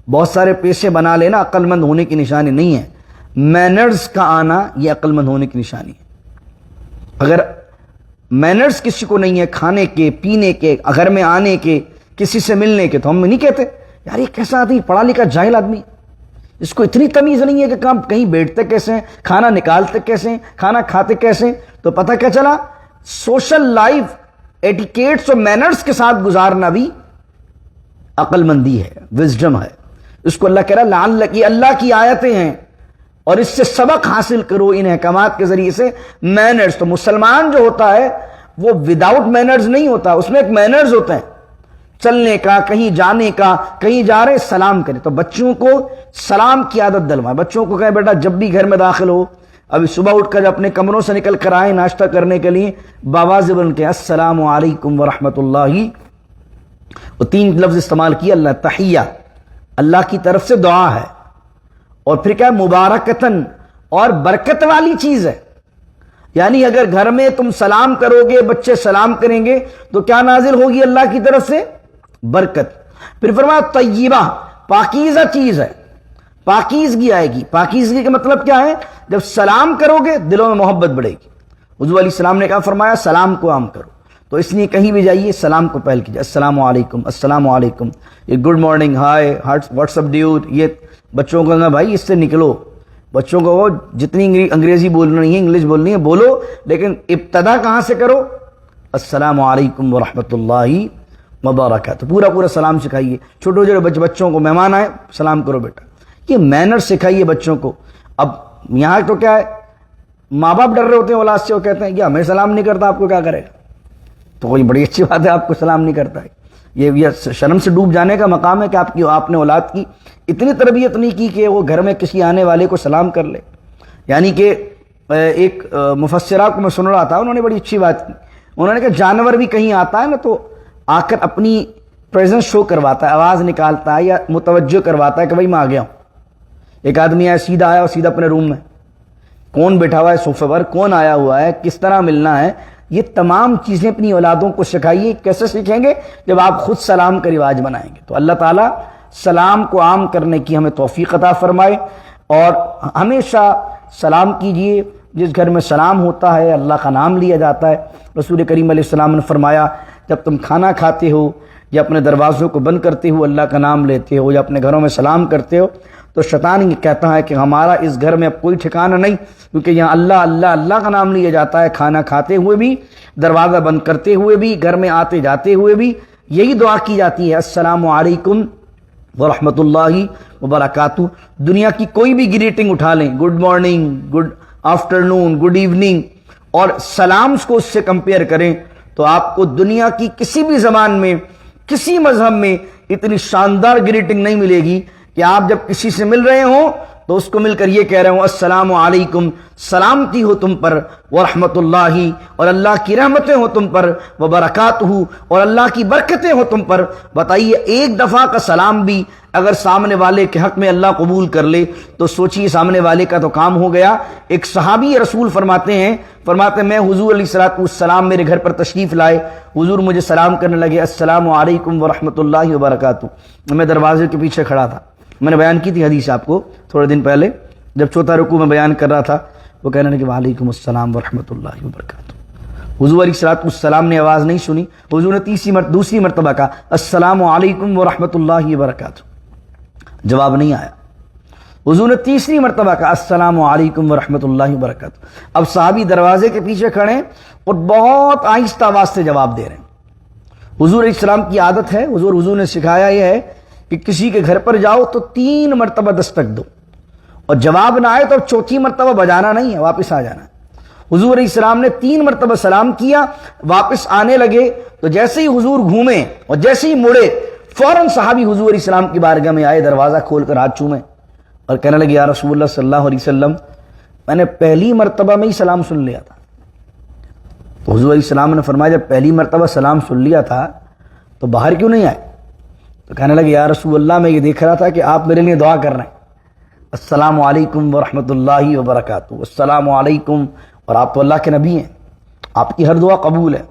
بہت سارے پیسے بنا لینا عقل مند ہونے کی نشانی نہیں ہے، مینرز کا آنا یہ عقل مند ہونے کی نشانی ہے۔ اگر مینرز کسی کو نہیں ہے، کھانے کے، پینے کے، گھر میں آنے کے، کسی سے ملنے کے، تو ہم نہیں کہتے یار یہ کیسا آدمی، پڑھا لکھا جاہل آدمی، اس کو اتنی تمیز نہیں ہے کہ کہیں بیٹھتے کیسے ہیں، کھانا نکالتے کیسے ہیں، کھانا کھاتے کیسے ہیں۔ تو پتہ کیا چلا، سوشل لائف ایٹیکیٹس اور مینرز کے ساتھ گزارنا بھی عقل مندی ہے، وزڈم ہے۔ اس کو اللہ کہہ رہا ہے لعلک، یہ اللہ کی آیتیں ہیں اور اس سے سبق حاصل کرو ان احکامات کے ذریعے سے۔ مینرز، تو مسلمان جو ہوتا ہے وہ وداؤٹ مینرز نہیں ہوتا، اس میں ایک مینرز ہوتا ہے، چلنے کا، کہیں جانے کا، کہیں جا رہے سلام کریں۔ تو بچوں کو سلام کی عادت دلوائیں، بچوں کو کہیں بیٹا جب بھی گھر میں داخل ہو، ابھی صبح اٹھ کر اپنے کمروں سے نکل کر آئیں ناشتہ کرنے کے لیے، باواز بن کے السلام علیکم ورحمۃ اللہ، وہ 3 لفظ استعمال کیا، اللہ تحیہ، اللہ کی طرف سے دعا ہے، اور پھر کیا مبارکتن، اور برکت والی چیز ہے۔ یعنی اگر گھر میں تم سلام کرو گے، بچے سلام کریں گے تو کیا نازل ہوگی اللہ کی طرف سے؟ برکت۔ پھر فرمایا طیبہ، پاکیزہ چیز ہے، پاکیزگی آئے گی۔ پاکیزگی کا مطلب کیا ہے؟ جب سلام کرو گے دلوں میں محبت بڑھے گی۔ حضور علیہ السلام نے کہا، فرمایا سلام کو عام کرو، تو اس لیے کہیں بھی جائیے سلام کو پہل کیجیے، السلام علیکم، السلام علیکم، یہ گڈ مارننگ، ہائے، واٹس اپ ڈیوڈ، یہ بچوں کو کہنا بھائی اس سے نکلو، بچوں کو وہ جتنی انگریزی بولنی ہے، انگلش بولنی ہے بولو، لیکن ابتدا کہاں سے کرو؟ السلام علیکم ورحمۃ اللہ وبرکاتہ، پورا سلام سکھائیے۔ چھوٹے چھوٹے بچوں کو مہمان آئے سلام کرو بیٹا، یہ مینر سکھائیے بچوں کو۔ اب یہاں تو کیا ہے، ماں باپ ڈر رہے ہوتے ہیں اولاد سے، وہ کہتے ہیں کہ ہمیں سلام نہیں کرتا آپ کو کیا کرے گا؟ تو کوئی بڑی اچھی بات ہے، آپ کو سلام نہیں کرتا ہے، یہ شرم سے ڈوب جانے کا مقام ہے کہ آپ نے اولاد کی اتنی تربیت نہیں کی کہ وہ گھر میں کسی آنے والے کو سلام کر لے۔ یعنی کہ ایک مفسرہ کو میں سن رہا تھا، انہوں نے بڑی اچھی بات کی، انہوں نے کہا جانور بھی کہیں آتا ہے نا تو آ کر اپنی پریزنس شو کرواتا ہے، آواز نکالتا ہے یا متوجہ کرواتا ہے کہ بھائی میں آ گیا ہوں۔ ایک آدمی آیا، سیدھا آیا اور سیدھا اپنے روم میں، کون بیٹھا ہوا ہے صوفے پر، کون آیا ہوا ہے، کس طرح ملنا ہے، یہ تمام چیزیں اپنی اولادوں کو سکھائیے۔ کیسے سیکھیں گے؟ جب آپ خود سلام کا رواج بنائیں گے۔ تو اللہ تعالیٰ سلام کو عام کرنے کی ہمیں توفیق عطا فرمائے، اور ہمیشہ سلام کیجئے۔ جس گھر میں سلام ہوتا ہے اللہ کا نام لیا جاتا ہے۔ رسول کریم علیہ السلام نے فرمایا جب تم کھانا کھاتے ہو یا اپنے دروازوں کو بند کرتے ہو اللہ کا نام لیتے ہو یا اپنے گھروں میں سلام کرتے ہو تو شیطان یہ کہتا ہے کہ ہمارا اس گھر میں اب کوئی ٹھکانہ نہیں، کیونکہ یہاں اللہ اللہ اللہ کا نام لیا جاتا ہے، کھانا کھاتے ہوئے بھی، دروازہ بند کرتے ہوئے بھی، گھر میں آتے جاتے ہوئے بھی یہی دعا کی جاتی ہے، السلام علیکم ورحمۃ اللہ وبرکاتہ۔ دنیا کی کوئی بھی گریٹنگ اٹھا لیں، good morning, good afternoon, good evening, اور سلامز کو اس سے کمپیئر کریں تو آپ کو دنیا کی کسی بھی زبان میں، کسی مذہب میں اتنی شاندار گریٹنگ نہیں ملے گی کہ آپ جب کسی سے مل رہے ہوں تو اس کو مل کر یہ کہہ رہے ہوں السلام علیکم، سلامتی ہو تم پر، ورحمۃ اللہ، اور اللہ کی رحمتیں ہو تم پر، وبرکاتہ، اور اللہ کی برکتیں ہو تم پر۔ بتائیے ایک دفعہ کا سلام بھی اگر سامنے والے کے حق میں اللہ قبول کر لے تو سوچیے سامنے والے کا تو کام ہو گیا۔ ایک صحابی رسول فرماتے ہیں میں حضور علیہ السلام میرے گھر پر تشریف لائے، حضور مجھے سلام کرنے لگے، السلام علیکم ورحمۃ اللہ وبرکاتہ۔ میں دروازے کے پیچھے کھڑا تھا، میں نے بیان کی تھی حدیث آپ کو تھوڑے دن پہلے، جب چوتھا رکوع میں بیان کر رہا تھا، وہ کہنے لگے وعلیکم السلام ورحمۃ اللہ وبرکاتہ۔ حضور علیہ السلام نے آواز نہیں سنی، حضور نے دوسری مرتبہ کہا السلام علیکم ورحمۃ اللہ وبرکاتہ، جواب نہیں آیا۔ حضور نے تیسری مرتبہ کہا السلام علیکم ورحمۃ اللہ وبرکاتہ۔ اب صحابی دروازے کے پیچھے کھڑے اور بہت آہستہ آواز سے جواب دے رہے ہیں۔ حضور علیہ السلام کی عادت ہے، حضور نے سکھایا یہ ہے کہ کسی کے گھر پر جاؤ تو 3 مرتبہ دستک دو، اور جواب نہ آئے تو اب چوتھی مرتبہ بجانا نہیں ہے، واپس آ جانا ہے۔ حضور علیہ السلام نے 3 مرتبہ سلام کیا، واپس آنے لگے تو جیسے ہی حضور گھومے اور جیسے ہی مڑے فوراً صحابی حضور علیہ السلام کی بارگاہ میں آئے, دروازہ کھول کر ہاتھ چومے اور کہنے لگے یا رسول اللہ صلی اللہ علیہ وسلم میں نے پہلی مرتبہ میں ہی سلام سن لیا تھا. تو حضور علیہ السلام نے فرمایا جب پہلی مرتبہ سلام سن لیا تھا تو باہر کیوں نہیں آئے؟ تو کہنے لگے یا رسول اللہ میں یہ دیکھ رہا تھا کہ آپ میرے لیے دعا کر رہے ہیں, السلام علیکم ورحمۃ اللہ وبرکاتہ, السلام علیکم, اور آپ تو اللہ کے نبی ہیں, آپ کی ہر دعا قبول ہے.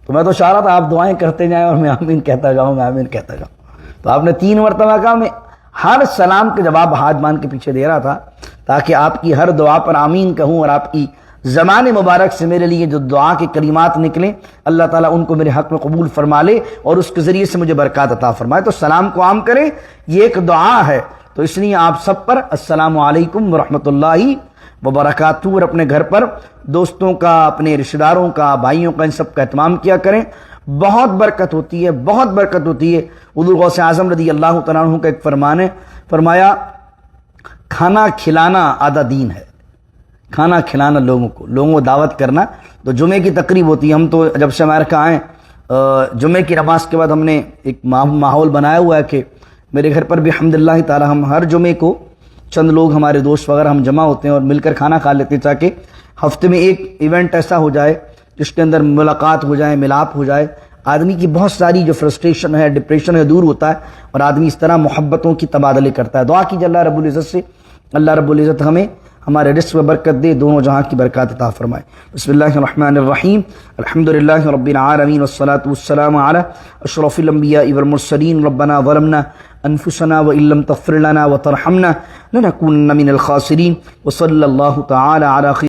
تو میں تو چاہ رہا تھا آپ دعائیں کرتے جائیں اور میں آمین کہتا جاؤں, میں آمین کہتا جاؤں. تو آپ نے 3 مرتبہ کہا, میں ہر سلام کے جواب ہاتھ باندھ کے پیچھے دے رہا تھا تاکہ آپ کی ہر دعا پر آمین کہوں اور آپ کی زبان مبارک سے میرے لیے جو دعا کے کلمات نکلیں اللہ تعالیٰ ان کو میرے حق میں قبول فرما لے اور اس کے ذریعے سے مجھے برکات عطا فرمائے. تو سلام کو عام کریں, یہ ایک دعا ہے. تو اس لیے آپ سب پر السلام علیکم ورحمۃ اللہ وبرکاتہ, اور اپنے گھر پر دوستوں کا, اپنے رشتہ داروں کا, بھائیوں کا, ان سب کا اہتمام کیا کریں. بہت برکت ہوتی ہے, بہت برکت ہوتی ہے. حضور غوث اعظم رضی اللہ تعالیٰ عنہ کا ایک فرمان ہے, فرمایا کھانا کھلانا آدھا دین ہے. کھانا کھلانا لوگوں کو دعوت کرنا. تو جمعے کی تقریب ہوتی ہے, ہم تو جب سے امریکہ آئیں جمعے کی نماز کے بعد ہم نے ایک ماحول بنایا ہوا ہے کہ میرے گھر پر بھی الحمدللہ تعالی ہم ہر جمعے کو چند لوگ ہمارے دوست وغیرہ ہم جمع ہوتے ہیں اور مل کر کھانا کھا لیتے ہیں, تاکہ ہفتے میں ایک ایونٹ ایسا ہو جائے جس کے اندر ملاقات ہو جائے, ملاپ ہو جائے. آدمی کی بہت ساری جو فرسٹریشن ہے, ڈپریشن ہے, دور ہوتا ہے اور آدمی اس طرح محبتوں کی تبادلے کرتا ہے. دعا کیجیے اللہ رب العزت سے, اللہ رب العزت ہمیں ہمارے رزق میں برکت دے, دونوں جہاں کی برکات عطا فرمائے. بسم اللہ الرحمن الرحیم, الحمدللہ رب العالمین والصلاة والسلام علی اشرف الانبیاء والمرسلین. ربنا ظلمنا انفسنا وان لم تغفر لنا وترحمنا لنکونن من الخاسرین. وصلی اللہ تعالی علی